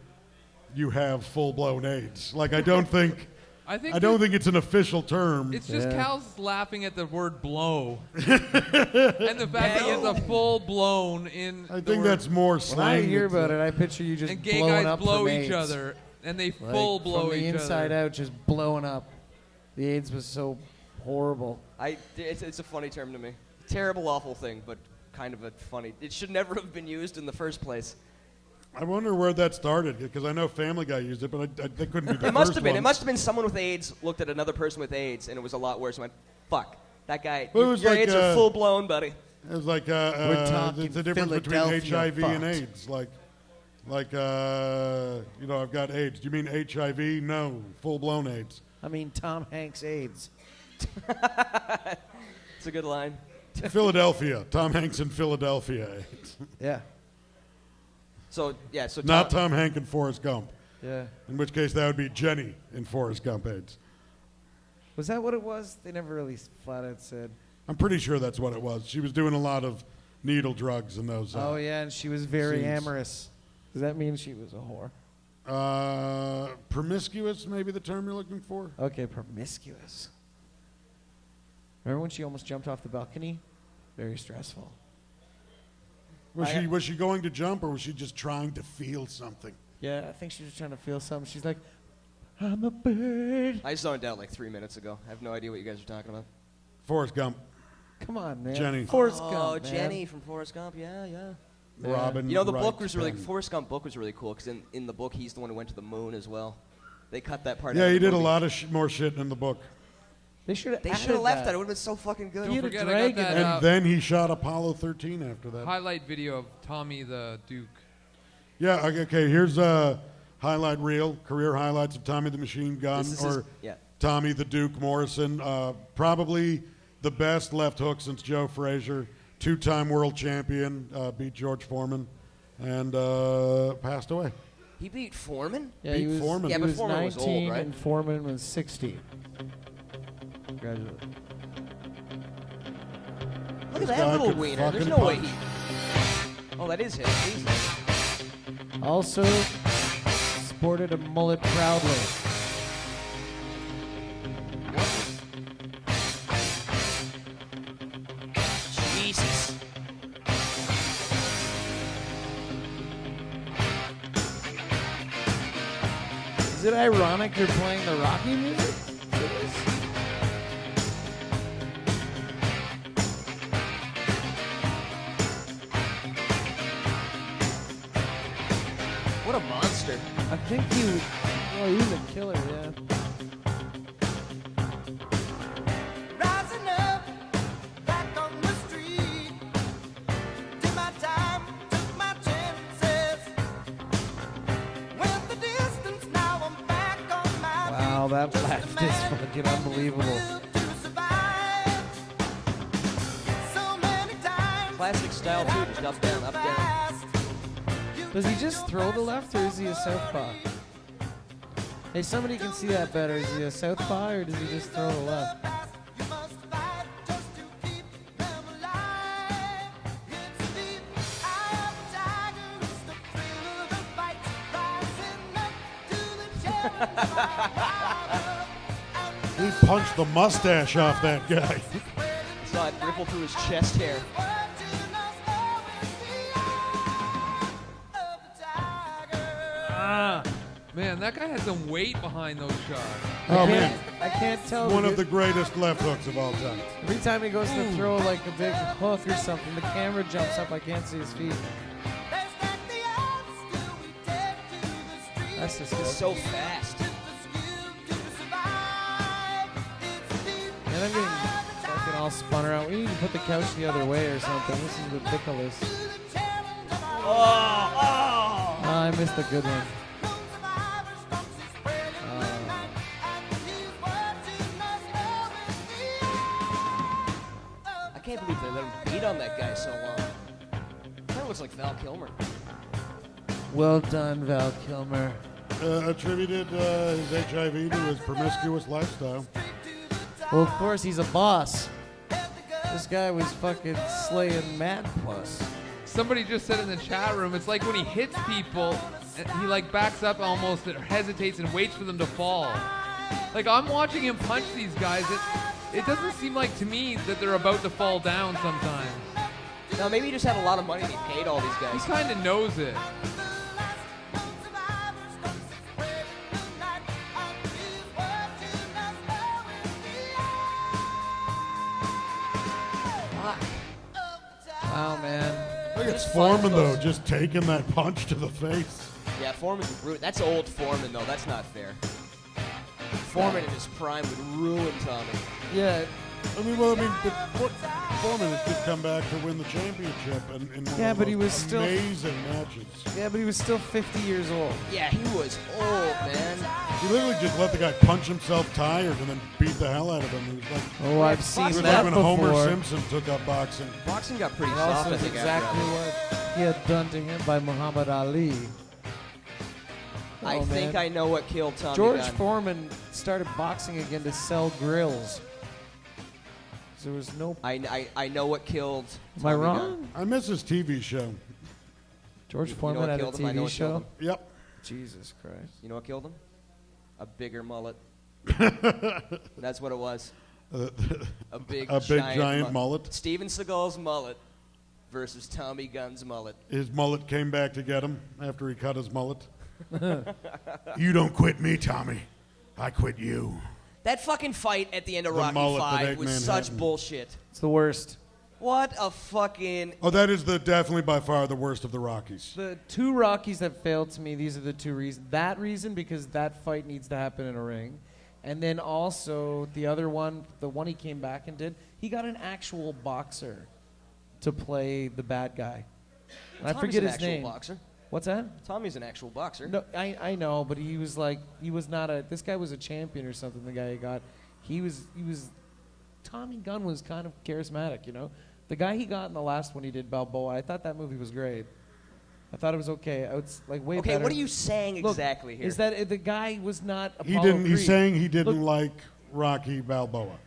"You have full-blown AIDS." Like I don't think. I think I don't think it's an official term. It's just Cal's laughing at the word blow. And the fact that he has a full blown in. I think that's more When I slang. hear about it, I picture you just And gay blowing guys up blow from each AIDS. other, and they Like, full blow from the each inside other. out, just blowing up. The AIDS was so horrible. It's a funny term to me. Terrible, awful thing, but kind of a funny. It should never have been used in the first place. I wonder where that started because I know Family Guy used it, but they couldn't be the It must first have been. ones. It must have been someone with AIDS looked at another person with AIDS, and it was a lot worse. And went, "Fuck, that guy. Well, it was your like, AIDS are full blown, buddy." It was like We're talking it's the difference between Philadelphia HIV and fucked. AIDS. Like I've got AIDS. Do you mean HIV? No, full-blown AIDS. I mean, Tom Hanks AIDS. It's a good line. Philadelphia. Tom Hanks in Philadelphia AIDS. Yeah. So yeah, so Not Tom Hanks and Forrest Gump. Yeah. In which case that would be Jenny in Forrest Gump AIDS. Was that what it was? They never really flat out said. I'm pretty sure that's what it was. She was doing a lot of needle drugs in those. Oh, yeah, and she was very scenes. amorous. Does that mean she was a whore? Promiscuous, maybe the term you're looking for. Okay, promiscuous. Remember when she almost jumped off the balcony? Very stressful. Was she going to jump, or was she just trying to feel something? Yeah, I think she was trying to feel something. She's like, I'm a bird. I zoned out like 3 minutes ago. I have no idea what you guys are talking about. Forrest Gump. Come on, man. Jenny. Forrest Gump, Oh, man. Jenny from Forrest Gump. Yeah. Robin. You know, the Wright book was really Penn. Forrest Gump book was really cool because in the book he's the one who went to the moon as well. They cut that part. Yeah, out he of the did a movie. lot of more shit in the book. They should have left that. It would have been so fucking good. Don't forget, I got that And then he shot Apollo 13 after that. highlight video of Tommy the Duke. Yeah, okay, here's a highlight reel, career highlights of Tommy the Machine Gun, This is or his- yeah. Tommy the Duke Morrison. Probably the best left hook since Joe Frazier. 2-time world champion, beat George Foreman, and passed away. He beat Foreman? Yeah, Beat he was, Foreman. Yeah, he but was Foreman 19 was old, right? and Foreman was 60. Congratulations. Look This at guy that little could wiener. There's fucking no way punch. he... Oh, that is him. Easy. Also sported a mullet proudly. Jesus. Is it ironic you're playing the Rocky music for this? What a monster. I think he was a killer, yeah. Rising up, back on the street. Did my time, took my chances. Went the distance, now I'm back on my Wow, that left is fucking unbelievable. Classic style, too. Just up, down, up, down. Does he just throw the left, or is he a southpaw? Hey, somebody can see that better. Is he a southpaw, or does he just throw the left? He punched the mustache off that guy. Saw it ripple through his chest hair. Man, that guy had some weight behind those shots. Oh, man. I can't tell. One of the greatest left hooks of all time. Every time he goes to throw like a big hook or something, the camera jumps up. I can't see his feet. That's just He's so fast. And I'm getting fucking all spun around. We need to put the couch the other way or something. This is ridiculous. Oh! I missed a good one. I can't believe they let him beat on that guy so long. Kind of looks like Val Kilmer. Well done, Val Kilmer. Attributed his HIV to his promiscuous lifestyle. Well, of course, he's a boss. This guy was fucking slaying Mad Plus. Somebody just said in the chat room, it's like when he hits people, and he like backs up almost, and hesitates and waits for them to fall. Like I'm watching him punch these guys. It doesn't seem like to me that they're about to fall down sometimes. No, maybe he just had a lot of money and he paid all these guys. He kind of knows it. Wow, man. Look at Foreman, though, just taking that punch to the face. Yeah, Foreman's rude. That's old Foreman, though. That's not fair. Foreman in his prime would ruin Tommy. Yeah. Foreman has just come back to win the championship in one Yeah, of but the he was still amazing matches. Yeah, but he was still 50 years old. Yeah, he was old, man. He literally just let the guy punch himself tired and then beat the hell out of him. He was like, Oh, I've seen it was that like when Homer before. Simpson took up boxing. Boxing got pretty It soft, also I is think, exactly after what he had done to him by Muhammad Ali. I Oh, think man. I know what killed Tommy George Gunn. Foreman started boxing again to sell grills. There was no. I know what killed Am I Tommy wrong? Gunn. I miss his TV show. George You know Foreman what had a killed him? I know TV what killed show. him. Yep. Jesus Christ. You know what killed him? A bigger mullet. That's what it was. A big giant mullet. Steven Seagal's mullet versus Tommy Gunn's mullet. His mullet came back to get him after he cut his mullet. You don't quit me, Tommy. I quit you. That fucking fight at the end of The Rocky mullet that V ate was Manhattan. such bullshit. It's the worst. What a fucking... Oh, that is definitely by far the worst of the Rockies. The two Rockies that failed to me, these are the two reasons. That reason, because that fight needs to happen in a ring. And then also, the other one, the one he came back and did, he got an actual boxer to play the bad guy. And I forget his name. Boxer. What's that? Tommy's an actual boxer. No, I know, but he was not a, this guy was a champion or something, the guy he got. He was, Tommy Gunn was kind of charismatic, you know? The guy he got in the last one he did, Balboa, I thought that movie was great. I thought it was okay. It's like way better. Okay, what are you saying exactly here? Is that the guy was not Apollo He didn't. Creed. He's saying he didn't like Rocky Balboa.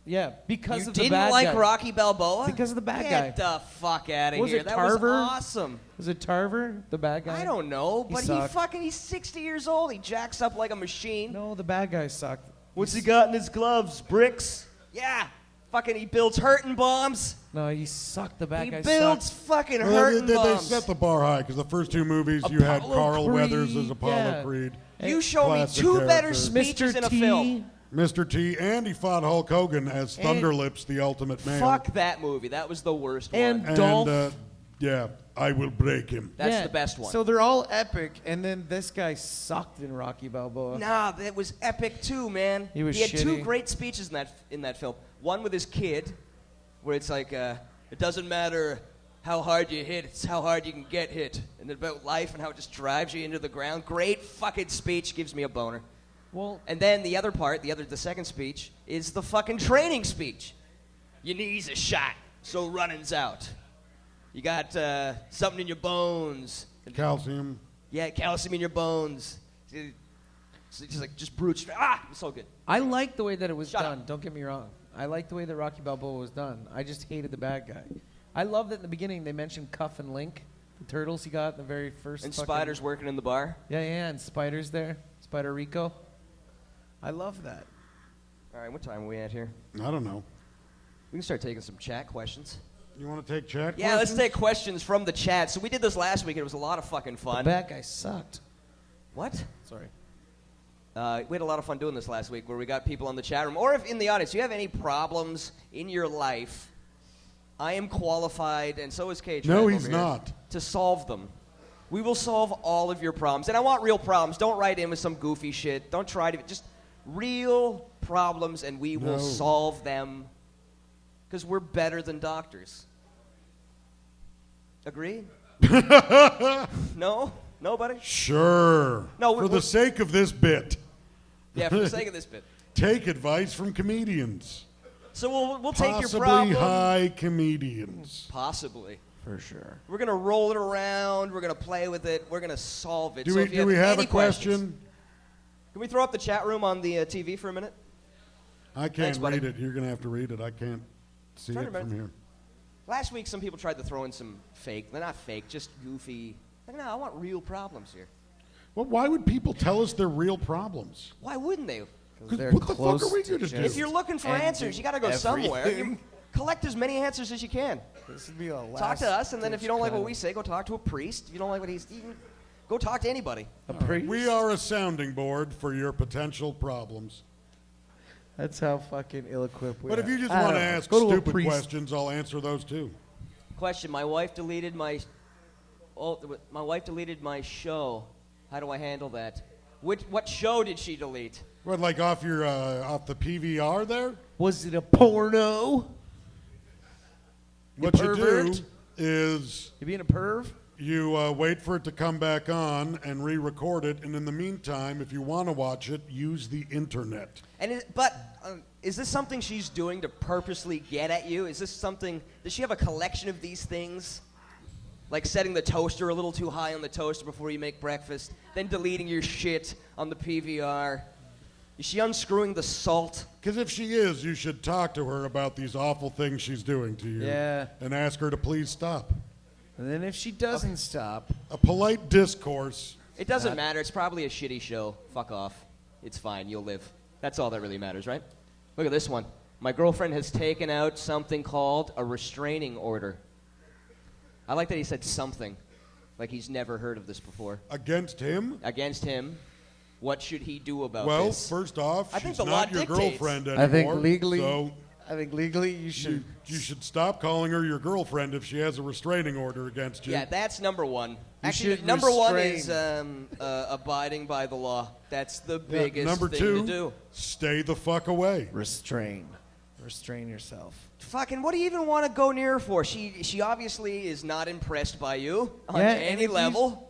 Yeah, because you of the bad didn't like guy. Rocky Balboa? Because of the bad guy. Get the fuck out of Was here. it That Tarver? was awesome. Was it Tarver, the bad guy? I don't know, but sucked. he's 60 years old. He jacks up like a machine. No, the bad guy sucked. What's he got in his gloves? Bricks? Yeah. Fucking he builds hurting bombs. No, he sucked. The bad He guy builds sucked. fucking Well, hurting they bombs. set the bar high because the first two movies you had Apollo Carl Creed, Weathers as Apollo yeah. Creed. You show me Classic two better character. speeches Mr. in a T. film. Mr. T, and he fought Hulk Hogan as Thunderlips, the Ultimate Male. Fuck that movie. That was the worst And one. Dolph. Yeah, I will break him. That's Yeah, the best one. So they're all epic, and then this guy sucked in Rocky Balboa. Nah, that was epic too, man. He was had two shitty. great speeches in that film. One with his kid, where it's like, it doesn't matter how hard you hit, it's how hard you can get hit. And about life and how it just drives you into the ground. Great fucking speech, gives me a boner. Well, and then the other part, the second speech, is the fucking training speech. Your knees are shot, so running's out. You got something in your bones. Calcium. Yeah, calcium in your bones. So just brute strength. Ah, it's so good. I like the way that it was Shut done. up. Don't get me wrong. I like the way that Rocky Balboa was done. I just hated the bad guy. I love that in the beginning they mentioned Cuff and Link, the turtles he got in the very first. And fucking- Spider's working in the bar. Yeah, and Spider's there. Spider Rico. I love that. All right, what time are we at here? I don't know. We can start taking some chat questions. You want to take chat Yeah, let's questions? take questions from the chat. So we did this last week. It was a lot of fucking fun. The bad guy sucked. What? Sorry. We had a lot of fun doing this last week where we got people in the chat room. Or if in the audience, you have any problems in your life, I am qualified, and so is Kate. No, he's not. To solve them. We will solve all of your problems. And I want real problems. Don't write in with some goofy shit. Don't try to. Just real problems, and we will solve them. Because we're better than doctors. Agree? No? Nobody? Sure. No, for the sake of this bit. Yeah, for the sake of this bit. Take advice from comedians. So we'll take your Possibly problem. high comedians. Possibly. For sure. We're going to roll it around. We're going to play with it. We're going to solve it. Do So we, if you do we have any a question? questions- Can we throw up the chat room on the TV for a minute? I can't Thanks, buddy. read it. You're going to have to read it. I can't see Turn it it back. from here. Last week, some people tried to throw in some fake. They're not fake, just goofy. Like, no, I want real problems here. Well, why would people tell us they're real problems? Why wouldn't they? 'Cause what the fuck are we going to do? If you're looking for answers, you got to go somewhere. You collect as many answers as you can. This would be a last Talk to us, and then if you don't like what ditch we say, go talk to a priest. If you don't like what you can go talk to anybody. A priest? We are a sounding board for your potential problems. That's how fucking ill-equipped we are. But if you just I want to don't know. ask Go to a stupid priest. questions, I'll answer those too. Question: My wife deleted my show. How do I handle that? What show did she delete? What, like off your off the PVR there? Was it a porno? What you do pervert? is You being a perv? you wait for it to come back on and re-record it, and in the meantime, if you want to watch it, use the internet. And is this something she's doing to purposely get at you? Is this something? Does she have a collection of these things? Like setting the toaster a little too high on the toaster before you make breakfast, then deleting your shit on the PVR. Is she unscrewing the salt? Because if she is, you should talk to her about these awful things she's doing to you. Yeah. And ask her to please stop. And then if she doesn't stop, A polite discourse. It doesn't matter. It's probably a shitty show. Fuck off. It's fine. You'll live. That's all that really matters, right? Look at this one. My girlfriend has taken out something called a restraining order. I like that he said something, like he's never heard of this before. Against him? Against him. What should he do about Well, this? first off, I think she's the law not your dictates. girlfriend anymore. I think legally you should. You should stop calling her your girlfriend if she has a restraining order against you. Yeah, that's number one. You Actually, should number one restrain. is abiding by the law. That's the biggest Number thing two, to do. stay the fuck away. Restrain yourself. Fucking, what do you even want to go near her for? She obviously is not impressed by you on Yeah, any level.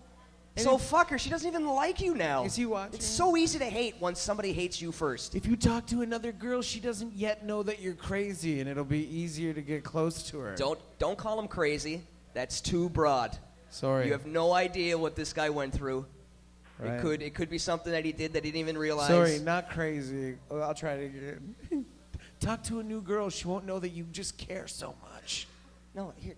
So fuck her. She doesn't even like you now. Is he watching? It's so easy to hate once somebody hates you first. If you talk to another girl, she doesn't yet know that you're crazy, and it'll be easier to get close to her. Don't call him crazy. That's too broad. Sorry. You have no idea what this guy went through. Right. It could be something that he did that he didn't even realize. Sorry, not crazy. I'll try it again. Talk to a new girl. She won't know that you just care so much. No, here.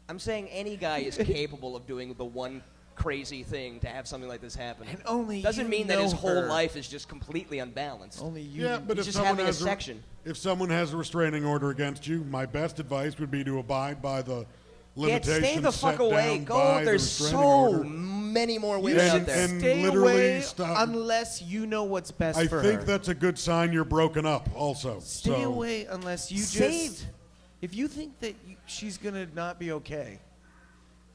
I'm saying any guy is capable of doing the one crazy thing to have something like this happen. And only doesn't you mean that his know whole her. life is just completely unbalanced. Only you. Yeah, but He's if just someone having a has section. if someone has a restraining order against you, my best advice would be to abide by the limitations Stay the fuck set away. down Go. by There's the restraining so order. many more You women should out there. stay literally away stop. unless you know what's best I for think her. that's a good sign you're broken up. Also, Stay so. away unless you Saved. just. If you think that she's gonna not be okay,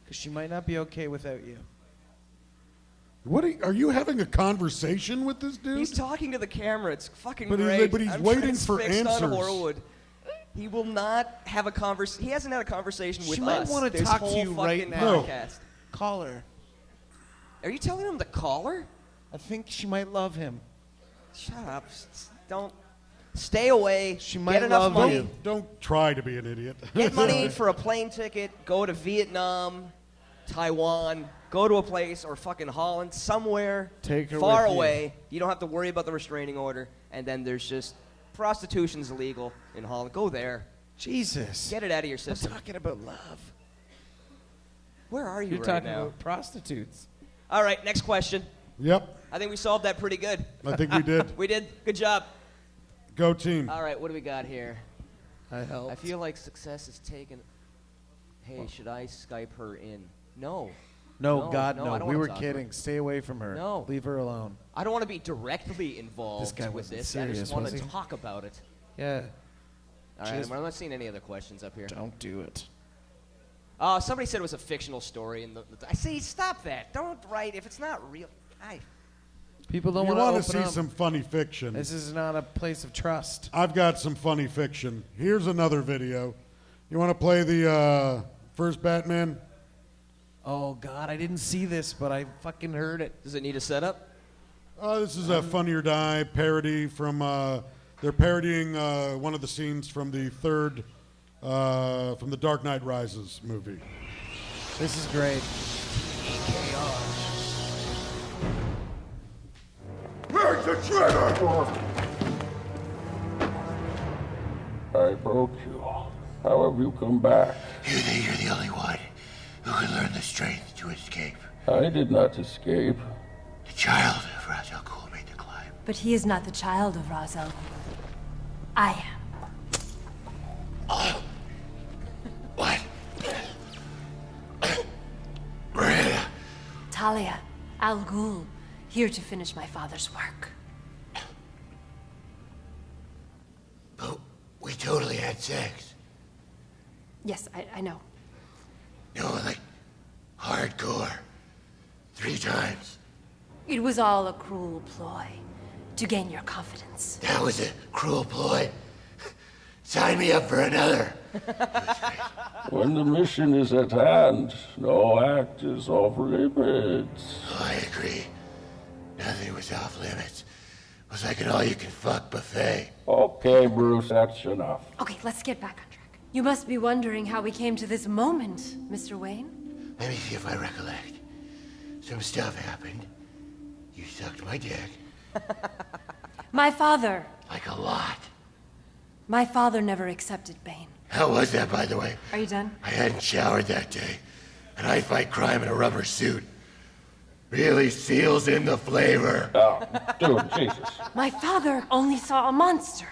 because she might not be okay without you. What are you having a conversation with this dude? He's talking to the camera. It's fucking But great. he's I'm waiting for transfixed on answers. Horwood. He will not have a conversation. He hasn't had a conversation with She us. might want to this talk whole to you right fucking now. podcast. Call her. Are you telling him to call her? I think she might love him. Shut up. Don't. Stay away. She might Get enough love money. you. Don't try to be an idiot. Get money for a plane ticket. Go to Vietnam, Taiwan. Go to a place or fucking Holland, somewhere Take her far with you. away. You don't have to worry about the restraining order. And then there's just prostitution's illegal in Holland. Go there. Jesus. Get it out of your I'm system. talking about love. Where are you You're right talking now? about prostitutes. All right, next question. Yep, I think we solved that pretty good. I think we did. We did. Good job. Go team. All right, what do we got here? I helped. I feel like success is taken. Hey, should I Skype her in? No. No, God, I no. don't We wanna were talk to her. kidding. Stay away from her. No. Leave her alone. I don't want to be directly involved This guy with wasn't this. I serious, just want was to he? talk about it. Yeah. All right, Just- I'm not seeing any other questions up here. Don't do it. Somebody said it was a fictional story. I say, stop that. Don't write if it's not real. People don't You want want to to open see up. some funny fiction. This is not a place of trust. I've got some funny fiction. Here's another video. You want to play the first Batman? Oh, God, I didn't see this, but I fucking heard it. Does it need a setup? This is a Funny or Die parody from. They're parodying one of the scenes from the from the Dark Knight Rises movie. This is great. Make the trigger! I broke you. How have you come back? You think you're the only one who can learn the strength to escape? I did not escape. The child of Ra's al Ghul made the climb. But he is not the child of Ra's al Ghul. I am. Oh. What? Miranda. Talia, Al Ghul, here to finish my father's work. But we totally had sex. Yes, I know. No, like hardcore. 3 times. It was all a cruel ploy to gain your confidence. That was a cruel ploy. Sign me up for another. When the mission is at hand, no act is off limits. Oh, I agree. Nothing was off limits. It was like an all-you-can-fuck buffet. Okay, Bruce, that's enough. Okay, let's get back on track. You must be wondering how we came to this moment, Mr. Wayne. Let me see if I recollect. Some stuff happened. You sucked my dick. My father. Like a lot. My father never accepted Bane. How was that, by the way? Are you done? I hadn't showered that day, and I fight crime in a rubber suit. Really seals in the flavor. Oh, dude, Jesus. My father only saw a monster.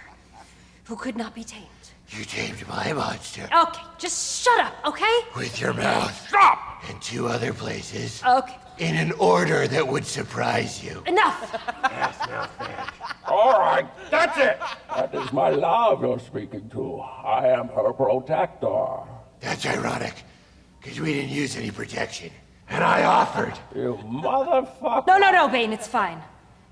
who could not be tamed. You tamed my monster. Okay, just shut up, okay? With your mouth. Stop! In 2 other places. Okay. In an order that would surprise you. Enough! Yes, no fair. All right, that's it. That is my love you're speaking to. I am her protector. That's ironic, because we didn't use any protection. And I offered. You motherfucker. No, Bane, it's fine.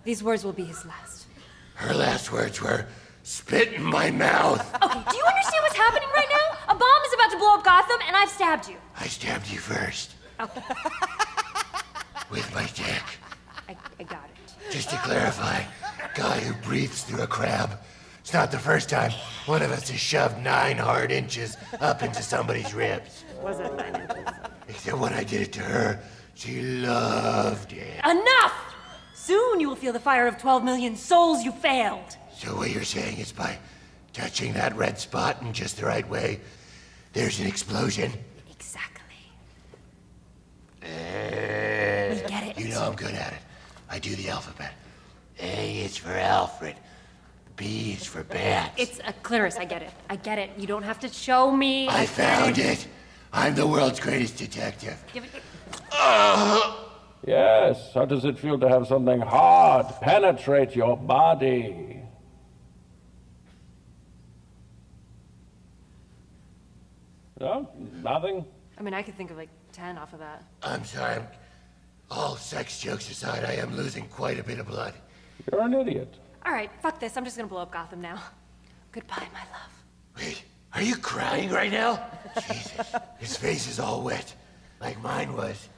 These words will be his last. Her last words were, spit in my mouth. Okay, do you understand what's happening right now? A bomb is about to blow up Gotham, and I've stabbed you. I stabbed you first. Okay. With my dick. I got it. Just to clarify, guy who breathes through a crab. It's not the first time one of us has shoved 9 hard inches up into somebody's ribs. Was it 9 inches? Except when I did it to her, she loved it. Enough! Soon you will feel the fire of 12 million souls you failed. So what you're saying is by touching that red spot in just the right way, there's an explosion? Exactly. We get it. You know I'm good at it. I do the alphabet. A is for Alfred. B is for bats. It's Clarice, I get it. You don't have to show me. I found it. I'm the world's greatest detective. Give it. Yes, how does it feel to have something hard penetrate your body? No? Nothing? I mean, I could think of like 10 off of that. I'm sorry. All sex jokes aside, I am losing quite a bit of blood. You're an idiot. All right, fuck this. I'm just gonna blow up Gotham now. Goodbye, my love. Wait, are you crying right now? Jesus, his face is all wet, like mine was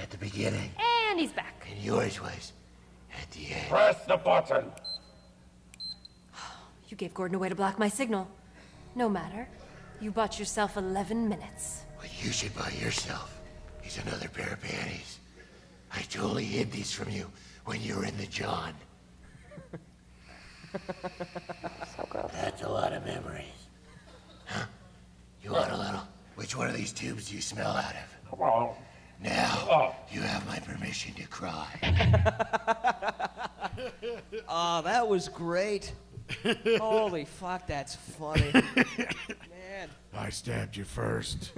at the beginning. And he's back. And yours was at the end. Press the button. You gave Gordon a way to block my signal. No matter. You bought yourself 11 minutes. What you should buy yourself is another pair of panties. I totally hid these from you when you were in the John. So gross. That's a lot of memories. Huh? You want a little? Which one of these tubes do you smell out of? Come on. Now, you have my permission to cry. Oh, that was great. Holy fuck, that's funny. Man. I stabbed you first.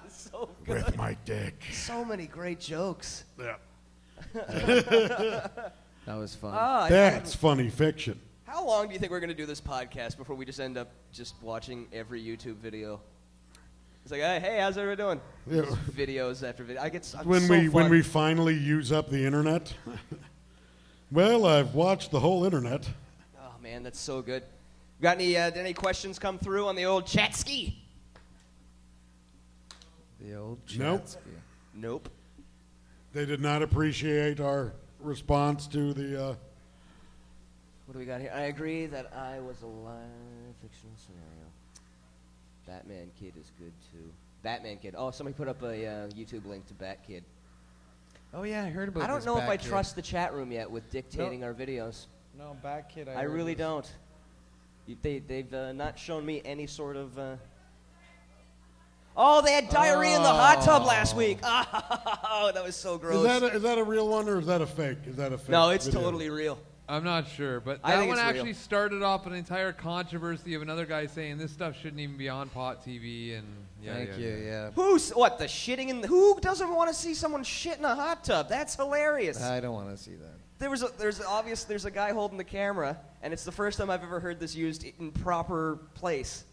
So good. With my dick. So many great jokes. Yeah. That was fun. That's funny fiction. How long do you think we're going to do this podcast before we just end up just watching every YouTube video? It's like, hey, how's everyone doing? Yeah. Just videos after video. When we finally use up the internet. Well, I've watched the whole internet. Oh man, that's so good. Got any questions come through on the old chat ski? The old Nope. Nope. They did not appreciate our response to the. What do we got here? I agree that I was a live fictional scenario. Batman Kid is good too. Batman Kid. Oh, somebody put up a YouTube link to Bat Kid. Oh yeah, I heard about. I don't this know if Bat I Kid. trust the chat room yet with dictating our videos. No, Bat Kid. I really don't. They've not shown me any sort of. Oh, they had diarrhea in the hot tub last week. Oh, that was so gross. Is that a real one or is that a fake? No, it's video? totally real. I'm not sure, but I that think one it's real. actually started off an entire controversy of another guy saying this stuff shouldn't even be on Pot TV, and Thank you. Yeah. Who's what? The shitting in the, who doesn't want to see someone shit in a hot tub? That's hilarious. I don't want to see that. There's a guy holding the camera, and it's the first time I've ever heard this used in proper place.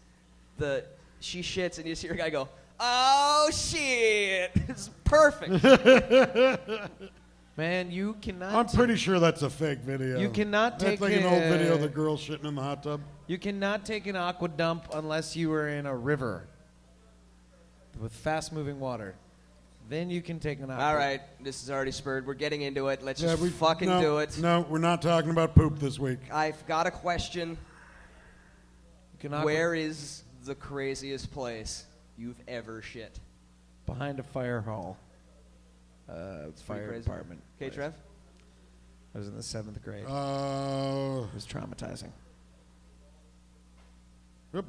She shits, and you see her guy go, "Oh shit!" It's perfect. Man, you cannot. I'm pretty sure that's a fake video. You cannot take. That's like an old video of the girl shitting in the hot tub. You cannot take an aqua dump unless you are in a river with fast-moving water. Then you can take an aqua. All right, this is already spurred. We're getting into it. Let's just fucking do it. No, we're not talking about poop this week. I've got a question. Where is the craziest place you've ever shit? Behind a fire hall. Fire department. Okay, Trev? I was in the 7th grade. It was traumatizing. Yep,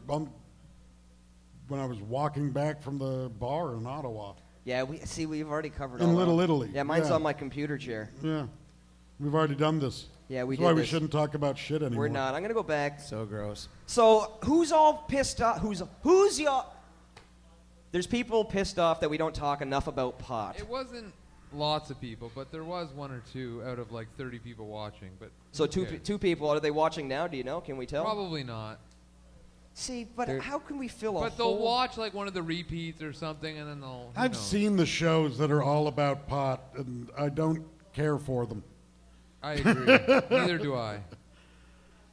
when I was walking back from the bar in Ottawa. Yeah, we've already covered in all Little that. Italy. Yeah, mine's on my computer chair. Yeah. We've already done this. Yeah, we That's did why this. we shouldn't talk about shit anymore. We're not. I'm gonna go back. So gross. So who's all pissed off? Who's y'all? There's people pissed off that we don't talk enough about pot. It wasn't lots of people, but there was one or two out of like 30 people watching. But So two people. Are they watching now? Do you know? Can we tell? Probably not. See, but how can we fill a But whole... they'll watch like one of the repeats or something, and then they'll. I've seen the shows that are all about pot, and I don't care for them. I agree. Neither do I.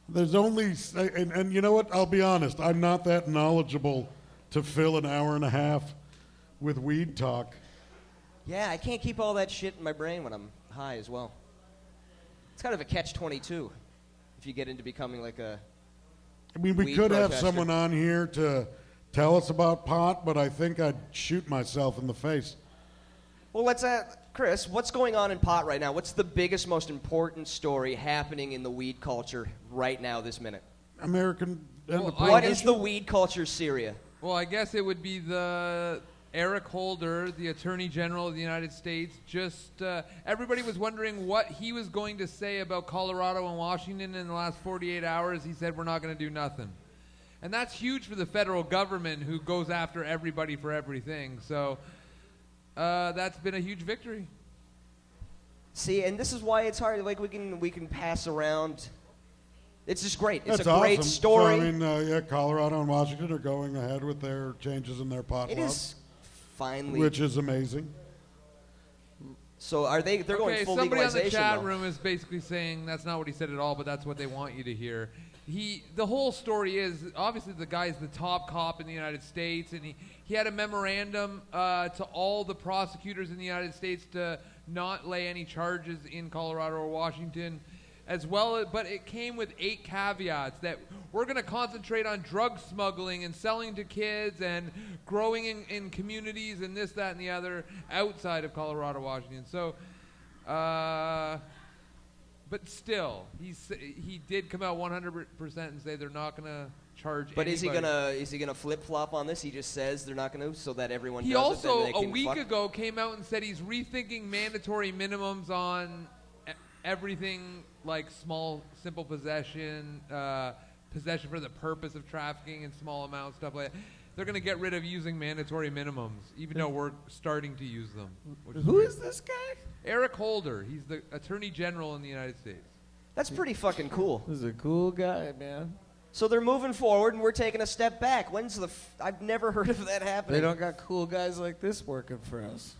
There's only, and you know what? I'll be honest. I'm not that knowledgeable to fill an hour and a half with weed talk. Yeah, I can't keep all that shit in my brain when I'm high as well. It's kind of a catch-22 if you get into becoming like a... I mean, we weed could have protester. someone on here to tell us about pot, but I think I'd shoot myself in the face. Well, let's Chris, what's going on in pot right now? What's the biggest, most important story happening in the weed culture right now, this minute? American... What is the weed culture, Syria? Well, I guess it would be the Eric Holder, the Attorney General of the United States. Just everybody was wondering what he was going to say about Colorado and Washington in the last 48 hours. He said, we're not going to do nothing. And that's huge for the federal government, who goes after everybody for everything. So that's been a huge victory. See, and this is why it's hard. Like we can pass around. It's just great. It's That's a great awesome. story. So, I mean, yeah, Colorado and Washington are going ahead with their changes in their pot It laws. is finally. Which is amazing. So are they? They're going full somebody legalization. on the chat though. room is basically saying that's not what he said at all, but that's what they want you to hear. The whole story is, obviously the guy's the top cop in the United States, and he had a memorandum to all the prosecutors in the United States to not lay any charges in Colorado or Washington, as well, but it came with 8 caveats that we're going to concentrate on drug smuggling and selling to kids and growing in communities and this, that, and the other outside of Colorado, Washington. So, but still, he did come out 100% and say they're not going to charge But anybody. is he gonna flip flop on this? He just says they're not gonna, so that everyone. He does also, it, then they a can week fuck. ago, came out and said he's rethinking mandatory minimums on everything like small, simple possession, possession for the purpose of trafficking in small amounts, stuff like that. They're going to get rid of using mandatory minimums, even though we're starting to use them. Who is this guy? Eric Holder. He's the Attorney General in the United States. That's pretty fucking cool. This is a cool guy, man. So they're moving forward, and we're taking a step back. When's the? I've never heard of that happening. They don't got cool guys like this working for us.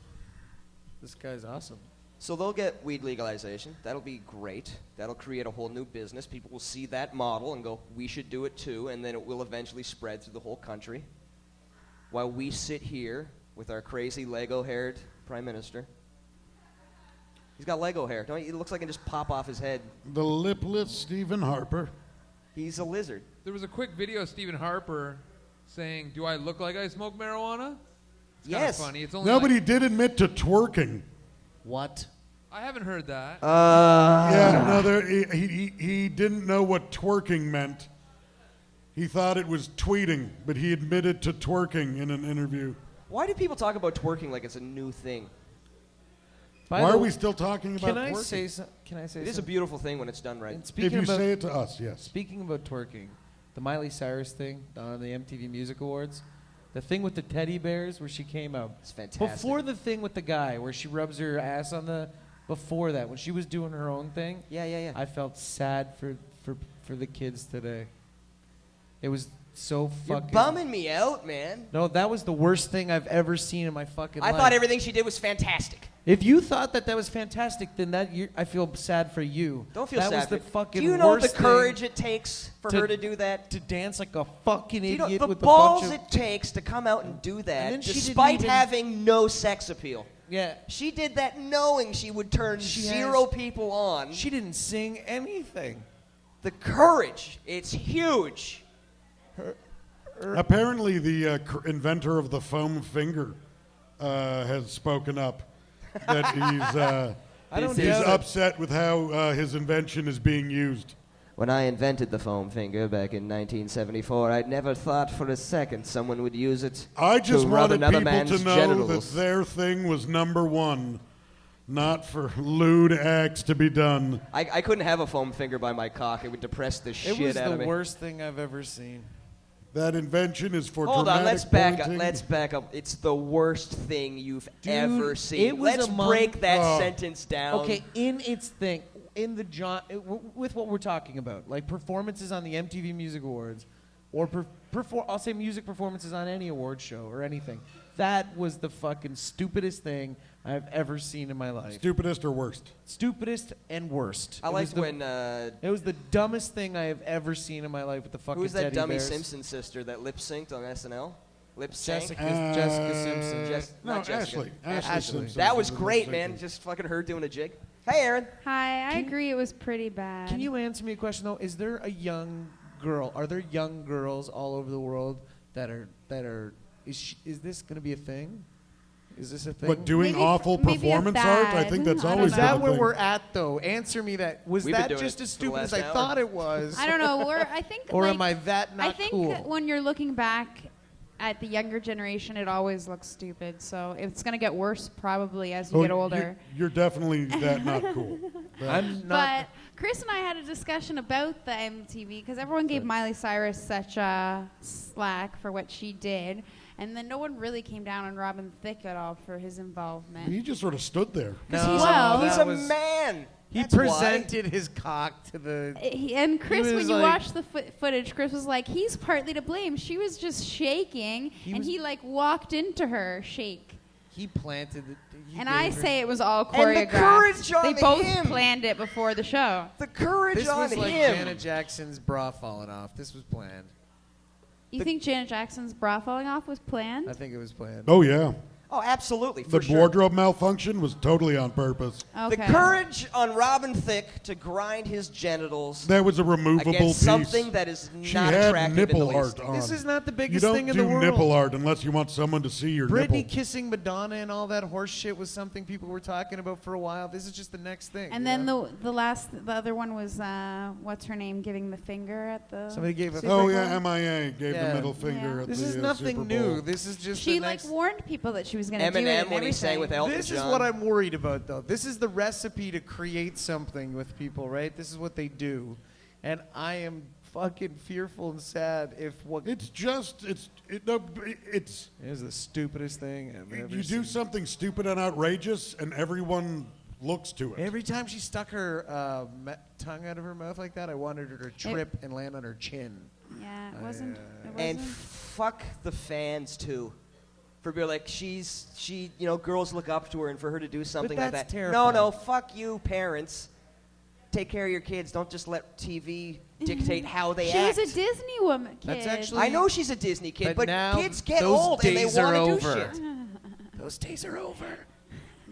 This guy's awesome. So they'll get weed legalization. That'll be great. That'll create a whole new business. People will see that model and go, we should do it too, and then it will eventually spread through the whole country. While we sit here with our crazy Lego-haired prime minister. He's got Lego hair. Don't he? It looks like it can just pop off his head. The lipless Stephen Harper. He's a lizard. There was a quick video of Stephen Harper saying, "Do I look like I smoke marijuana?" It's Yes. funny. It's only Nobody did admit to twerking. What? I haven't heard that. Yeah, no, he didn't know what twerking meant. He thought it was tweeting, but he admitted to twerking in an interview. Why do people talk about twerking like it's a new thing? Why are we still talking about Can I twerking? say Can I say It is a something? beautiful thing when it's done right. And speaking If you about, say it to us, yes. Speaking about twerking, the Miley Cyrus thing on the MTV Music Awards, the thing with the teddy bears where she came out. It's fantastic. Before the thing with the guy where she rubs her ass on the, before that, when she was doing her own thing. Yeah. I felt sad for the kids today. It was so You're fucking. bumming me out, man. No, that was the worst thing I've ever seen in my fucking life. I thought everything she did was fantastic. If you thought that was fantastic, then I feel sad for you. Don't feel that sad. was the for- fucking Do you know worst the courage thing it takes for her to do that? To dance like a fucking Do you know idiot the with balls a bunch of. it takes to come out and do And that, then she didn't despite even- having no sex appeal? Yeah. She did that knowing she would turn She zero has- people on. She didn't sing anything. The courage, it's huge. Apparently, the inventor of the foam finger has spoken up that he's upset with how his invention is being used. When I invented the foam finger back in 1974, I'd never thought for a second someone would use it I just to rub wanted another people man's to know genitals. that their thing was number one. not for lewd acts to be done. I couldn't have a foam finger by my cock. It would depress the shit out of me. It was the worst thing I've ever seen. That invention is for Hold on, dramatic let's back up. pointing. Let's back up. It's the worst thing you've ever seen. It was Let's among- break that Oh. sentence down. Okay, in its thing, in the with what we're talking about, like performances on the MTV Music Awards, or I'll say music performances on any award show or anything. That was the fucking stupidest thing I've ever seen in my life. Stupidest or worst? Stupidest and worst. I liked when... it was the dumbest thing I have ever seen in my life with the fucking Who's that teddy dummy bears. Simpson sister that lip-synced on SNL? Lip-sync? Jessica Simpson. Not Jessica. Ashley Simpson. That was was great, lip-syncing. man. Just fucking her doing a jig. Hey, Aaron. Hi, I agree it was pretty bad. Can you answer me a question though? Is there a young girl? Are there young girls all over the world that are? Is this going to be a thing? Is this a thing? But doing awful performance art, I think that's always Is that been a where thing. we're at though? Answer me that. Was We've been that doing just it as for the stupid as last I hour. thought it was? I don't know. I think. Or like, am I that not I think cool? when you're looking back at the younger generation, it always looks stupid. So it's gonna get worse probably as you get older. You're definitely that not cool. I'm not. But Chris and I had a discussion about the MTV because everyone gave Miley Cyrus such a slack for what she did, and then no one really came down on Robin Thicke at all for his involvement. He just sort of stood there. He's a man. He That's presented his cock to the. And Chris, he when was you like- watch the footage, Chris was like, he's partly to blame. She was just shaking, and he like walked into her shake. He planted it. And I say it was all And the choreographed. courage on They both him. planned it before the show. The courage This on was like him. Janet Jackson's bra falling off. This was planned. You think Janet Jackson's bra falling off was planned? I think it was planned. Oh, yeah. Oh, absolutely. The For sure. wardrobe malfunction was totally on purpose. The courage on Robin Thicke to grind his genitals. That was a removable against piece. something that is She not had attractive nipple in the least. art on. This is not the You biggest don't thing in do the world. nipple art unless you want someone to see your Britney nipple. kissing Madonna and all that horse shit was something people were talking about for a while. This is just the next thing. And you then know? the other one was what's her name giving the finger at the. Somebody gave a Super Oh, Bowl? yeah, MIA gave Yeah. the middle finger at This the is nothing Super Bowl. new. This is just She the like next. warned people that she was going to do it. Eminem and when he sang everything. with Elton This John. is what I'm worried about, though. This is the recipe to create something with people, right? This is what they do, and I am fucking fearful and sad if what. It's just it's It is the stupidest thing I've ever you seen. do something stupid and outrageous, and everyone looks to it. Every time she stuck her tongue out of her mouth like that, I wanted her to trip and land on her chin. Yeah, it wasn't. And fuck the fans too, for being like girls look up to her, and for her to do something like that's that. terrifying. No, fuck you, parents. Take care of your kids. Don't just let TV dictate how they act. She's a Disney woman kid. That's actually. I know she's a Disney kid, but now kids get those old and they days are want to do over. shit. Those days are over.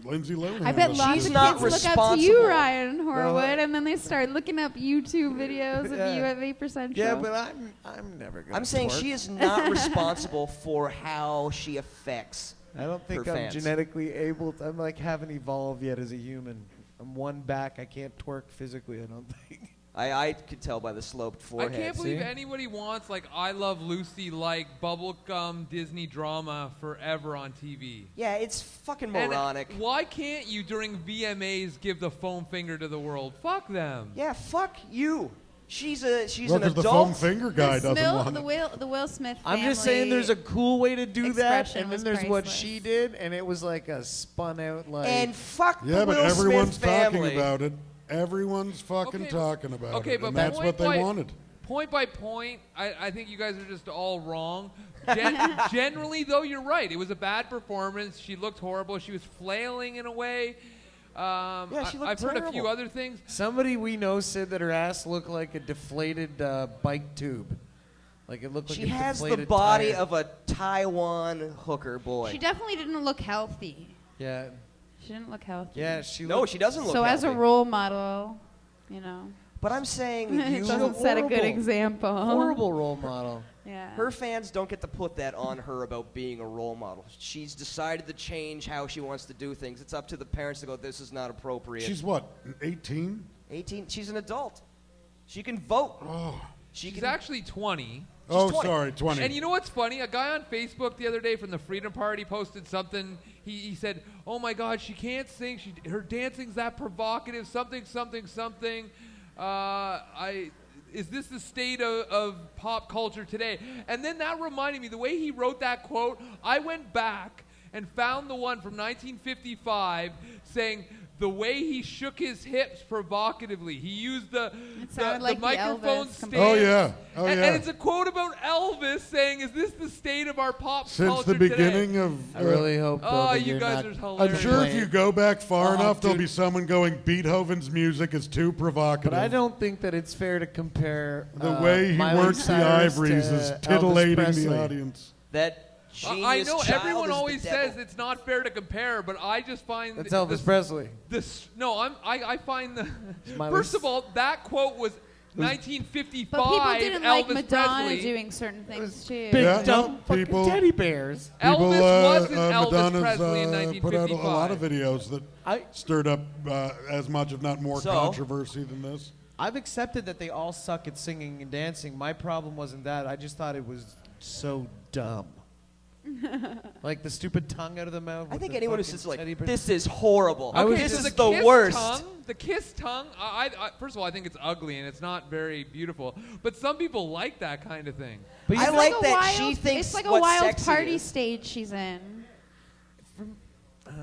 Lindsay Lohan. I bet was- lots She's of not kids look up to you, responsible. Ryan Horwood, and then they start looking up YouTube videos of Yeah. you at Vapor Central. Yeah, but I'm never gonna. I'm saying twerk. she is not responsible for how she affects. I don't think her I'm fans. genetically able to. I'm like haven't evolved yet as a human. I'm one back. I can't twerk physically. I don't think. I could tell by the sloped I forehead. can't believe see? anybody wants like I Love Lucy like bubblegum Disney drama forever on TV. Yeah, it's fucking And moronic. why can't you during VMAs give the foam finger to the world? Fuck them. Yeah, fuck you. She's an Well, 'cause adult. the foam finger guy doesn't want it. the Will Smith I'm family just saying there's a cool way to do that, expression and then was there's what priceless. she did, and it was like a spun out like. And fuck Yeah, the but Will everyone's Smith family. talking about it. Everyone's fucking Okay, talking about Okay, it, but and that's point what they by, wanted. Point by point, I think you guys are just all wrong. Generally, though, you're right. It was a bad performance. She looked horrible. She was flailing in a way. Yeah, she looked I've heard a few terrible. other things. Somebody we know said that her ass looked like a deflated bike tube. Like it looked like She a has the deflated body tire. of a Taiwan hooker boy. She definitely didn't look healthy. Yeah. She didn't look healthy. Yeah, she No, she doesn't look So as a healthy. role model, you know, But I'm saying it you doesn't set a good horrible- example. horrible role model. Yeah. Her fans don't get to put that on her about being a role model. She's decided to change how she wants to do things. It's up to the parents to go, this is not appropriate. She's what, 18? 18. She's an adult. She can vote. Oh. She's actually 20. Oh, 20. sorry, 20. And you know what's funny? A guy on Facebook the other day from the Freedom Party posted something. He said, "Oh my God, she can't sing. Her dancing's that provocative. Something. Is this the state of pop culture today?" And then that reminded me, the way he wrote that quote, I went back and found the one from 1955 saying, "The way he shook his hips provocatively." He used the like the microphone Elvis stand. Oh, yeah. Oh, and, yeah. and it's a quote about Elvis saying, "Is this the state of our pop culture Since the beginning today?" of... I really hope. Oh, that you you're guys not are hilarious. I'm sure if you go back far Oh, enough, there'll dude. be someone going, Beethoven's music is too provocative. But I don't think that it's fair to compare The way he Miley works the Cyrus ivories to is Elvis titillating Presley. the audience. That genius I know child everyone is the always devil. says it's not fair to compare, but I just find That's Elvis Presley. I find the Miley first of all that quote was 1955. But people didn't like Elvis Madonna Presley. doing certain things too. Big Yeah, dumb no, fucking people- teddy bears. Elvis wasn't Elvis Madonna's, Presley in put out 1955. a lot of videos that stirred up as much, if not more, So- controversy than this. I've accepted that they all suck at singing and dancing. My problem wasn't that. I just thought it was so dumb. Like the stupid tongue out of the mouth. I with think the anyone who's fucking just like, teddy bear. this is horrible. Okay, This so is the kiss worst. Tongue, the kiss tongue. I first of all, I think it's ugly and it's not very beautiful. But some people like that kind of thing. But I It's like a that wild, she thinks it's like a what's wild sexy party is. stage she's in.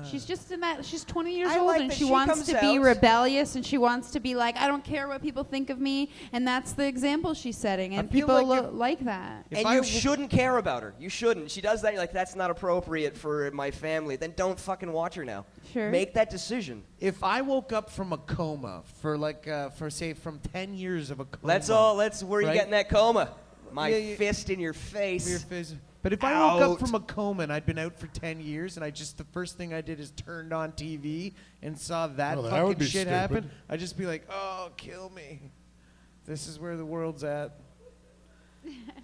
She's just in that. She's 20 years I old like and that she she wants comes to be out. rebellious and she wants to be like, I don't care what people think of me, and that's the example she's setting, and feel people like like that. And you shouldn't care about her. You shouldn't. She does that. You're like, that's not appropriate for my family. Then don't fucking watch her now. Sure. Make that decision. If I woke up from a coma for say from 10 years of a coma. Let's where you right? getting that coma? My Yeah. fist in your face. Your face. But if I woke Out. up from a coma and I'd been out for 10 years and the first thing I did is turned on TV and saw that Oh, that fucking would be shit stupid. happen, I'd just be like, oh, kill me. This is where the world's at.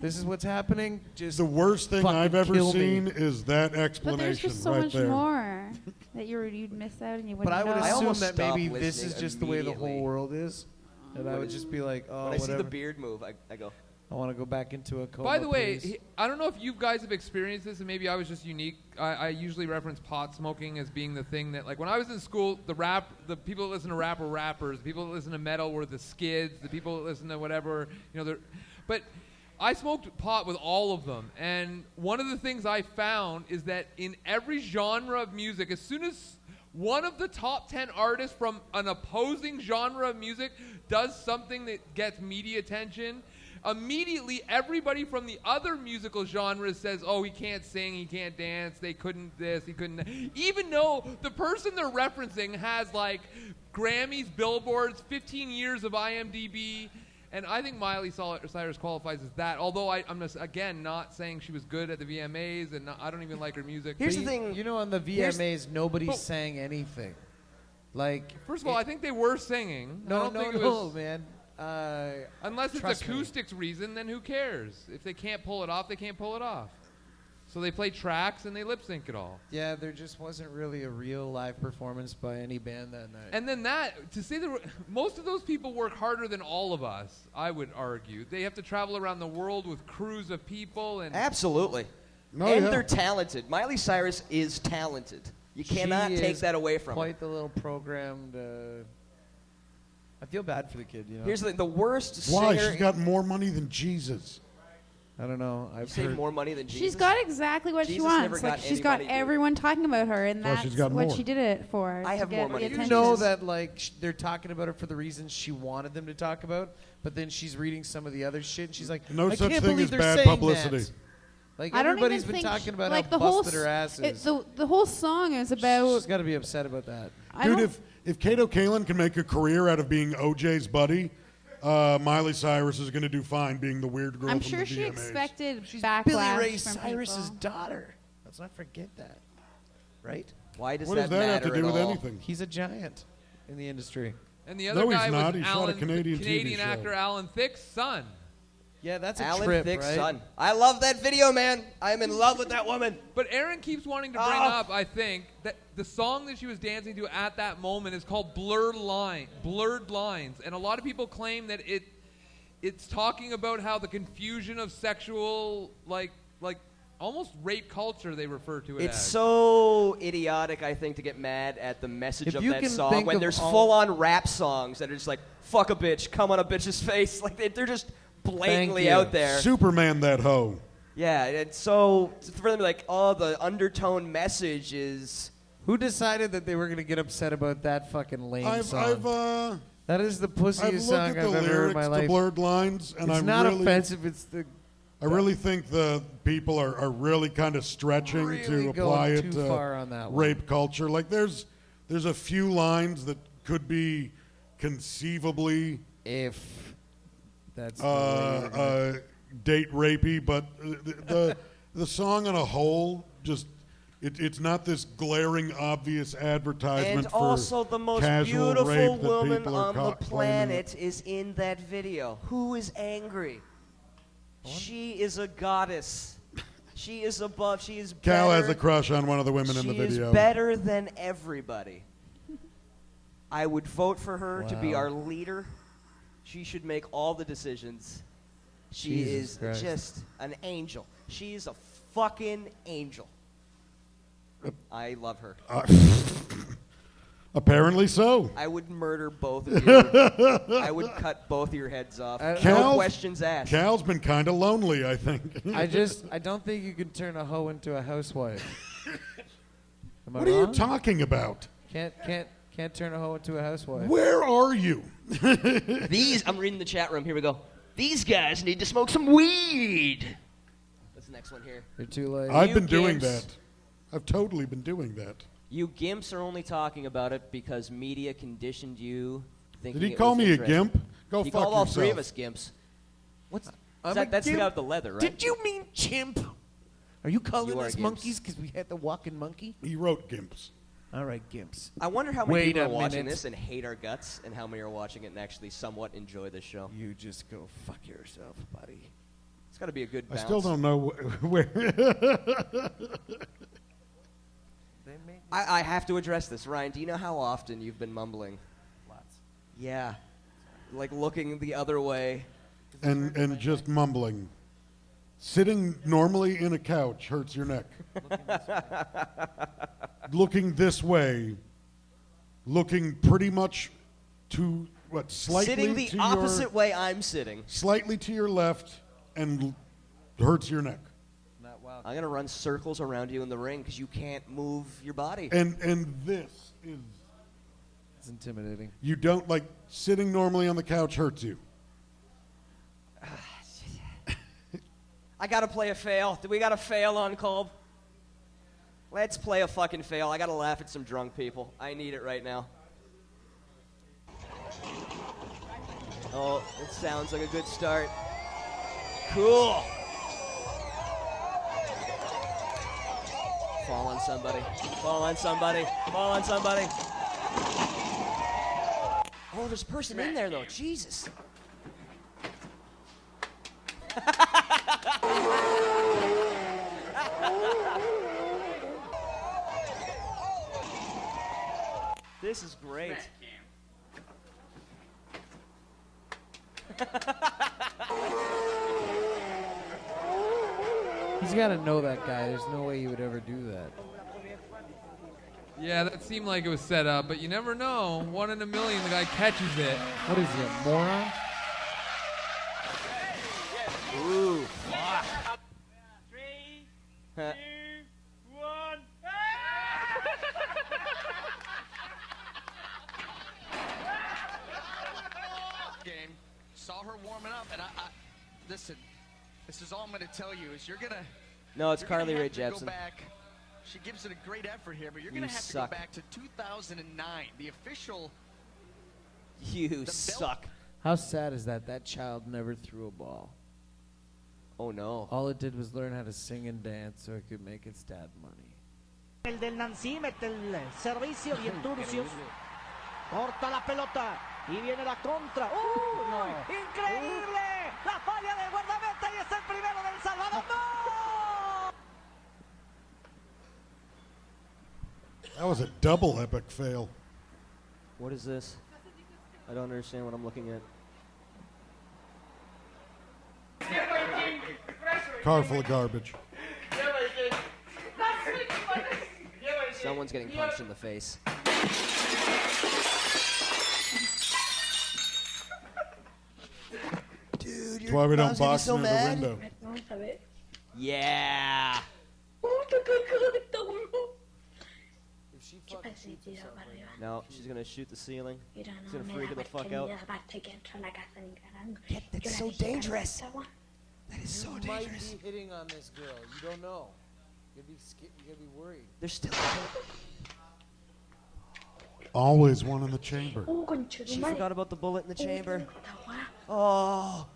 This is what's happening. Just The worst thing fucking I've ever kill me. seen is that But there's explanation just so right much there. more that you'd miss out and you wouldn't But I would know. assume almost that stopped maybe this listening is just the way the whole immediately. world is. And I would just be like, oh, when I see whatever. the beard move, I go. I want to go back into a coma. By the way, please. I don't know if you guys have experienced this, and maybe I was just unique. I usually reference pot smoking as being the thing that, like, when I was in school, the people that listen to rap were rappers. The people that listen to metal were the skids. The people that listen to whatever, but I smoked pot with all of them, and one of the things I found is that in every genre of music, as soon as one of the top 10 artists from an opposing genre of music does something that gets media attention, immediately everybody from the other musical genres says, oh, he can't sing, he can't dance, they couldn't this, he couldn't that. Even though the person they're referencing has like Grammys, Billboards, 15 years of IMDb. And I think Miley Cyrus qualifies as that, although I'm just, again, not saying she was good at the VMAs, and I don't even like her music. Here's the thing. You know, on the VMAs, nobody sang anything. Like, First of all, I think they were singing. I don't think it was, man. Unless it's trust me. acoustics reason, then who cares? If they can't pull it off, they can't pull it off. So they play tracks and they lip sync it all. Yeah, there just wasn't really a real live performance by any band that night. And then to say that most of those people work harder than all of us, I would argue. They have to travel around the world with crews of people and Absolutely. And they're talented. Miley Cyrus is talented. You cannot She take is that away from her. quite the little programmed. I feel bad for the kid. You know. Here's the worst Why? singer. She's got more money than Jesus. I don't know. I've Save heard more money than Jesus. She's got exactly what she Jesus never wants. got Like she's any got money, dude. everyone talking about her, and Well, that's she's got what more. she did it for. I to have get more the money. You attention. know that like they're talking about her for the reasons she wanted them to talk about, but then she's reading some of the other shit, and she's like, No I such can't thing believe as they're bad saying publicity. That. Like I don't everybody's even been think talking about like how the whole busted her ass is. the whole song is about. She's got to be upset about that. Dude, if Kato Kalin can make a career out of being OJ's buddy, Miley Cyrus is going to do fine being the weird girl I'm from sure the she VMAs. expected She's backlash Billy Ray from Cyrus's people. daughter. Let's not forget that. Right? Why does What that does that have matter to do at with all? anything? He's a giant in the industry. And the other No, he's guy not. was He shot a Alan, Canadian TV Canadian show. actor Alan Thicke's son. Yeah, that's a Alan trip, Thicke's right? son. I love that video, man. I am in love with that woman. But Aaron keeps wanting to bring up, I think, that the song that she was dancing to at that moment is called Blurred Lines. And a lot of people claim that it's talking about how the confusion of sexual, like almost rape culture, they refer to it It's as. so idiotic, I think, to get mad at the message of that song when there's full-on rap songs that are just like, fuck a bitch, come on a bitch's face. Like, they're just blatantly out there. Superman that hoe. Yeah, and so for them to be like, oh, the undertone message is... Who decided that they were going to get upset about that fucking lame song? That is the pussiest song I've ever heard in my life. The Blurred Lines, and it's I'm not really, offensive. It's the. I really think the people are really kind of stretching Really to apply going it too to far on that one. rape culture. Like there's a few lines that could be conceivably if that's date rapey, but the song on a whole just. It's not this glaring, obvious advertisement And for also the most casual beautiful rape that woman people are on the claiming. planet is in that video. Who is angry? She is a goddess. She is above. She is Cal better. has a crush on one of the women in the She video. is better than everybody. I would vote for her to be Wow. our leader. She should make all the decisions. She Jesus is Christ. just an angel. She is a fucking angel. I love her. Apparently so. I would murder both of you. I would cut both of your heads off. No questions asked. Cal's been kind of lonely, I think. I don't think you can turn a hoe into a housewife. Am I What are you wrong? talking about? Can't turn a hoe into a housewife. Where are you? I'm reading the chat room. Here we go. These guys need to smoke some weed. What's the next one here? You're too late. I've been You doing gimps. that. I've totally been doing that. You gimps are only talking about it because media conditioned you thinking Did he it call was me a interesting. gimp? Go he fuck called all three of yourself. us gimps. What's I'm that? a That's the gimp. guy with the leather, right? Did you mean chimp? Are you calling You are us gimps. monkeys because we had the walking monkey? He wrote gimps. All right, gimps. I wonder how many Wait people a are watching minute. this and hate our guts, and how many are watching it and actually somewhat enjoy the show. You just go fuck yourself, buddy. It's got to be a good I balance. still don't know where. I have to address this. Ryan, do you know how often you've been mumbling? Lots. Yeah. Like looking the other way. and just mumbling. Sitting normally in a couch hurts your neck. Looking this way, looking pretty much to what slightly Sitting the to opposite way I'm sitting. slightly to your left, and hurts your neck. Not wild. I'm gonna run circles around you in the ring because you can't move your body. And this is It's intimidating. you don't like sitting normally on the couch hurts you. I gotta play a fail. Do we got a fail on Kolb? Let's play a fucking fail. I gotta laugh at some drunk people. I need it right now. Oh, it sounds like a good start. Cool. Fall on somebody. Fall on somebody. Fall on somebody. Oh, there's a person in there though. Jesus. This is great. He's got to know that guy. There's no way he would ever do that. Yeah, that seemed like it was set up, but you never know. 1 in a million, the guy catches it. What is he, a moron? Ooh, fuck. 3, 2, 1. Game. Saw her warming up, and I listen. This is all I'm going to tell you is you're gonna. No, it's you're gonna Carly have Rae to go Jepsen. back. She gives it a great effort here, but you're You gonna have suck. to go back to 2009, the official. You suck. How sad is that? That child never threw a ball. Oh no. All it did was learn how to sing and dance so it could make its dad money. El del Nancy mete el servicio y el Turcios corta la pelota y viene la contra. No. ¡Increíble! La falla del guardameta y es el primero del Salvador. ¡No! That was a double epic fail. What is this? I don't understand what I'm looking at. car full of garbage. Someone's getting punched in the face. Dude, That's why we don't box so near the mad. window. Yeah. No, she's gonna shoot the ceiling. She's gonna freak her the fuck out. That's so dangerous. That is so dangerous. You might be hitting on this girl. You don't know. You're gonna be worried. There's still. Always one in the chamber. She forgot about the bullet in the chamber. Oh.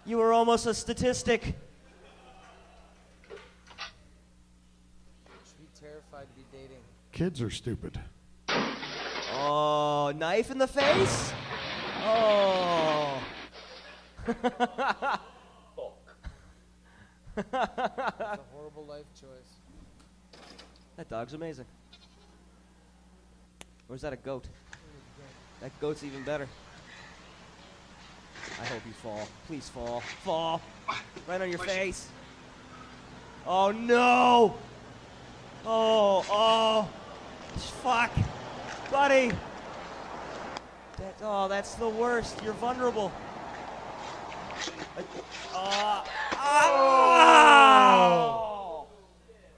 You were almost a statistic. You should be terrified to be dating. Kids are stupid. Oh, knife in the face? Oh. It's a horrible life choice. That dog's amazing. Or is that a goat? That goat's even better. I hope you fall. Please fall. Fall. Right on your face. Oh, no. Oh. Fuck. Buddy. That's the worst. You're vulnerable.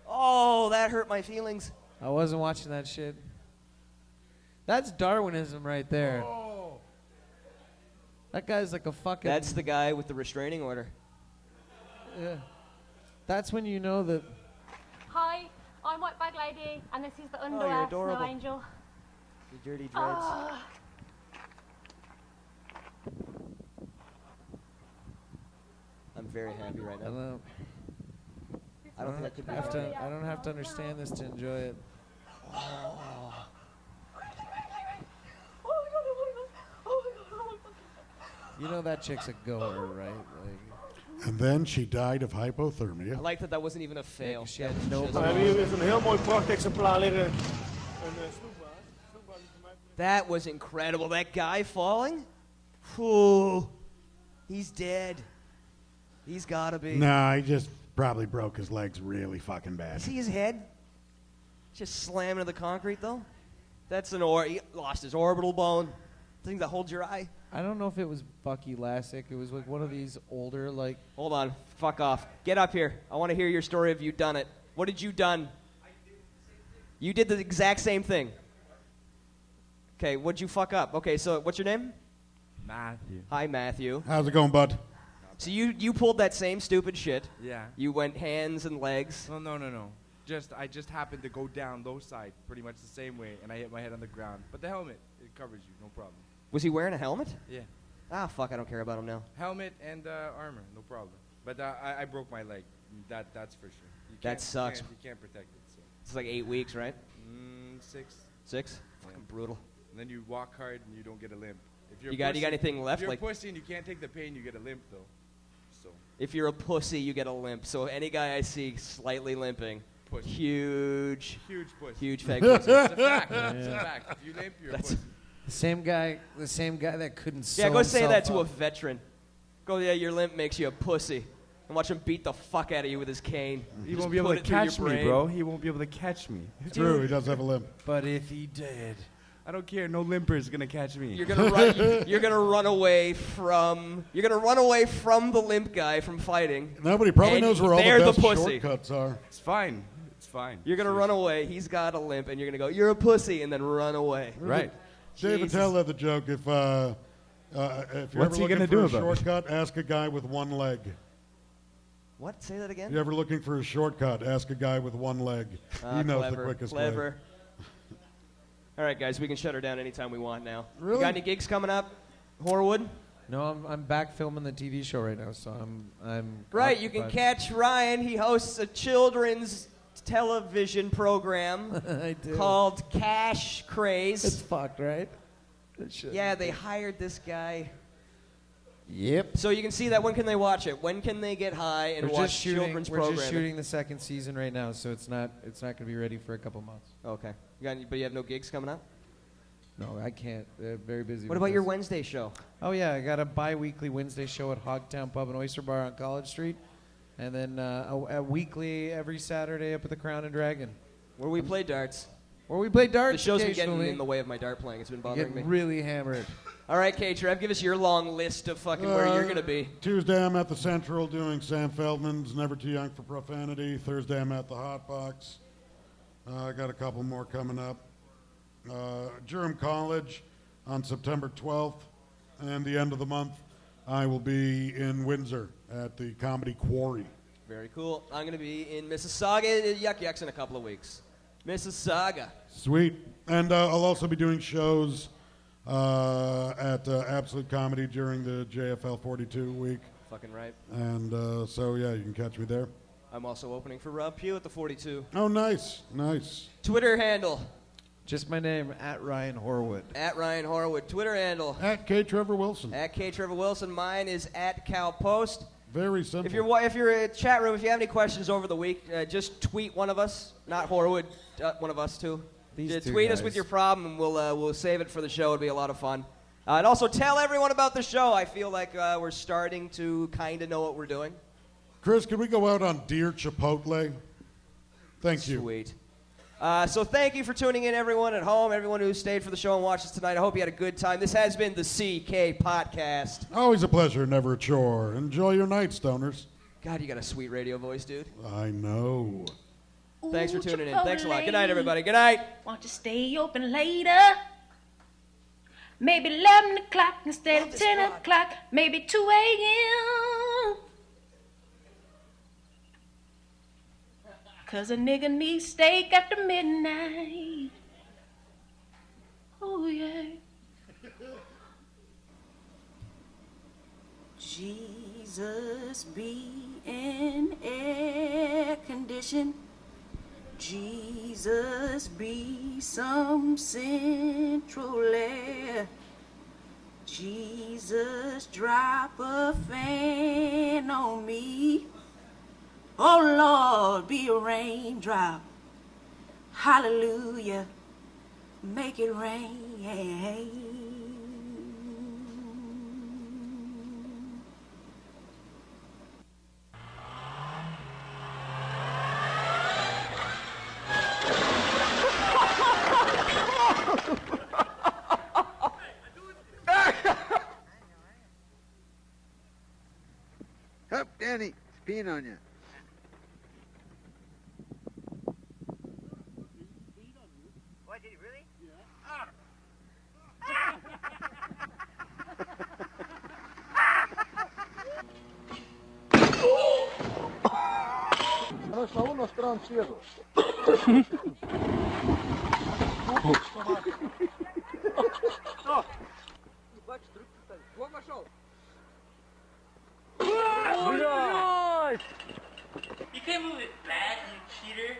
Oh, that hurt my feelings. I wasn't watching that shit. That's Darwinism right there. That guy's like a fucking... That's the guy with the restraining order. Yeah. That's when you know that... Hi, I'm White Bag Lady, and this is the you're underwear adorable. Snow Angel. You dirty dreads. I'm very happy right now. I don't think I could be happy. I don't have to understand this to enjoy it. You know that chick's a goer, right? Like, And then she died of hypothermia. I like that that wasn't even a fail. She had no... Hier is een heel mooi prachtexemplaar liggen. That was incredible. That guy falling? Ooh. He's dead. He's gotta be. Nah, he just probably broke his legs really fucking bad. See his head? Just slam into the concrete, though? That's he lost his orbital bone. The thing that holds your eye. I don't know if it was Bucky Lasek. It was like one of these older, like... Hold on. Fuck off. Get up here. I want to hear your story of you done it. What did you done? You did the exact same thing. Okay, what'd you fuck up? Okay, so what's your name? Matthew. Hi, Matthew. How's it going, bud? So you pulled that same stupid shit. Yeah. You went hands and legs. No. I just happened to go down those sides pretty much the same way, and I hit my head on the ground. But the helmet, it covers you, no problem. Was he wearing a helmet? Yeah. Ah, fuck, I don't care about him now. Helmet and armor, no problem. But I broke my leg. That's for sure. That sucks. You can't protect it. So. It's like 8 weeks, right? 6. 6? Fucking brutal. And then you walk hard and you don't get a limp. If you're you got anything left? If you're like a pussy and you can't take the pain, you get a limp, though. So. If you're a pussy, you get a limp. So any guy I see slightly limping, pussy. Huge pussy. Huge fake pussy. It's a fact. It's a fact. If you limp, you're a pussy. The same guy that couldn't sew Yeah, go say that to himself a veteran. Go, yeah, your limp makes you a pussy. And watch him beat the fuck out of you with his cane. He won't be able to catch me, bro. He won't be able to catch me. True, he does have a limp. But if he did, I don't care. No limper is gonna catch me. You're gonna run. You're gonna run away from. You're gonna run away from the limp guy from fighting. Nobody probably knows where all the best shortcuts are. It's fine. It's fine. You're gonna run away. He's got a limp, and you're gonna go. You're a pussy, and then run away. Right. David Tell had the joke. If you're What's he ever gonna looking do for a about it? shortcut, ask a guy with one leg. What? Say that again. If you're ever looking for a shortcut, ask a guy with one leg. He knows clever, the quickest clever. way. All right, guys, we can shut her down anytime we want now. Really? You got any gigs coming up, Horwood? No, I'm back filming the TV show right now, so I'm Right, you can catch Ryan. He hosts a children's television program I do. called Cash Craze. It's fucked, right? Yeah, they hired this guy. Yep. So you can see that. When can they watch it? When can they get high and We're watch children's We're programming? just shooting the second season right now, so it's not going to be ready for a couple months. Okay. But you have no gigs coming up? No, I can't. They're very busy. What with about your this. Wednesday show? Oh yeah, I got a bi-weekly Wednesday show at Hogtown Pub and Oyster Bar on College Street, and then a weekly every Saturday up at the Crown and Dragon. Where we play darts. Where we play darts. The show's been occasionally. getting in the way of my dart playing. It's been bothering me. Get really hammered. All right, K-Trev, give us your long list of fucking where you're going to be. Tuesday, I'm at the Central doing Sam Feldman's Never Too Young for Profanity. Thursday, I'm at the Hot Box. I got a couple more coming up. Durham College on September 12th, and the end of the month, I will be in Windsor at the Comedy Quarry. Very cool. I'm going to be in Mississauga, Yuck Yucks, in a couple of weeks. Mississauga. Sweet. And I'll also be doing shows at Absolute Comedy during the JFL 42 week. Fucking right. And so, yeah, you can catch me there. I'm also opening for Rob Pugh at the 42. Oh, nice. Nice. Twitter handle. Just my name, at Ryan Horwood. At Ryan Horwood. Twitter handle. At K. Trevor Wilson. At K. Trevor Wilson. Mine is at Cal Post. Very simple. If you're in chat room, if you have any questions over the week, just tweet one of us, not Horwood, one of us too. These two tweet us guys. with your problem, and we'll save it for the show. It'll be a lot of fun. And also tell everyone about the show. I feel like we're starting to kind of know what we're doing. Chris, can we go out on Deer Chipotle? Thank you. Sweet. So thank you for tuning in, everyone at home, everyone who stayed for the show and watched us tonight. I hope you had a good time. This has been the CK Podcast. Always a pleasure, never a chore. Enjoy your night, stoners. God, you got a sweet radio voice, dude. I know. Thanks for tuning in. Thanks a lot. Good night, everybody. Good night. Want to stay open later? Maybe 11 o'clock instead of 10 o'clock. Maybe 2 a.m. 'Cause a nigga needs steak after midnight. Oh, yeah. Jesus be in air condition. Jesus be some central air. Jesus drop a fan on me. Oh Lord, be a raindrop. Hallelujah, make it rain. Up, Danny, it's peeing on you. What, did he really? Nós só nos tranqueiros. Вот пошел. You can't move it back, you cheater.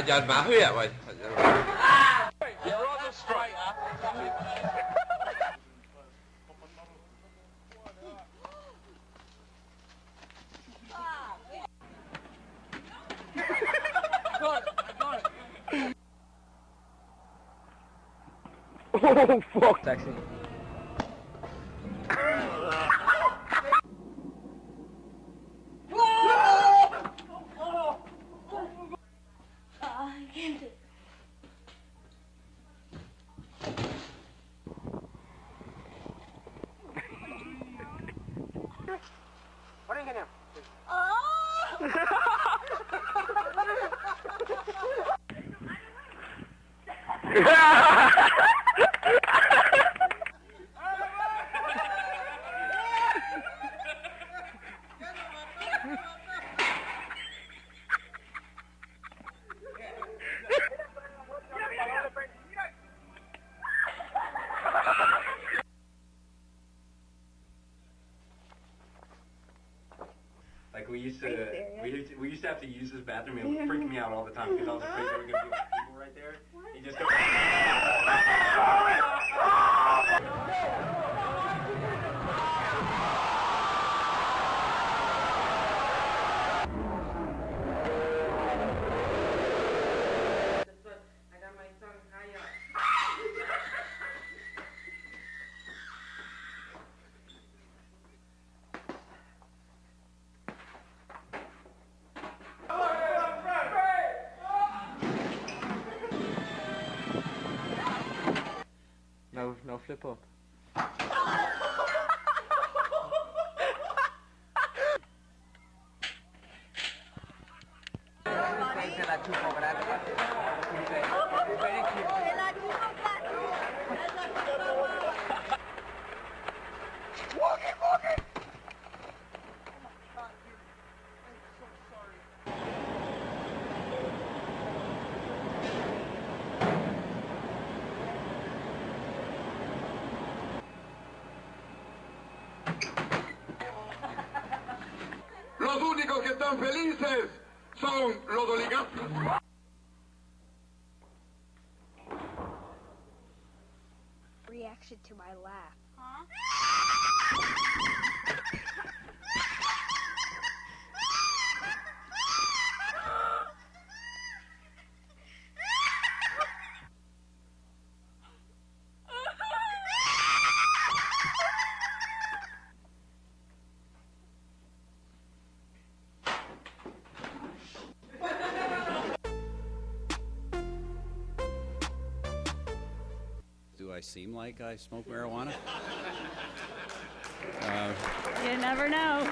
Giờ má huy à vậy? You're on the strike. Look, Oh, fuck. Sexy. I can't do it. What are you gonna do? Like we used to have to use this bathroom. It would freak me out all the time because I was afraid there were gonna be people right there. You just go. No flip up. Los únicos que están felices son los oligarcas. Reaction to my laugh. Huh? Do I seem like I smoke marijuana? You never know.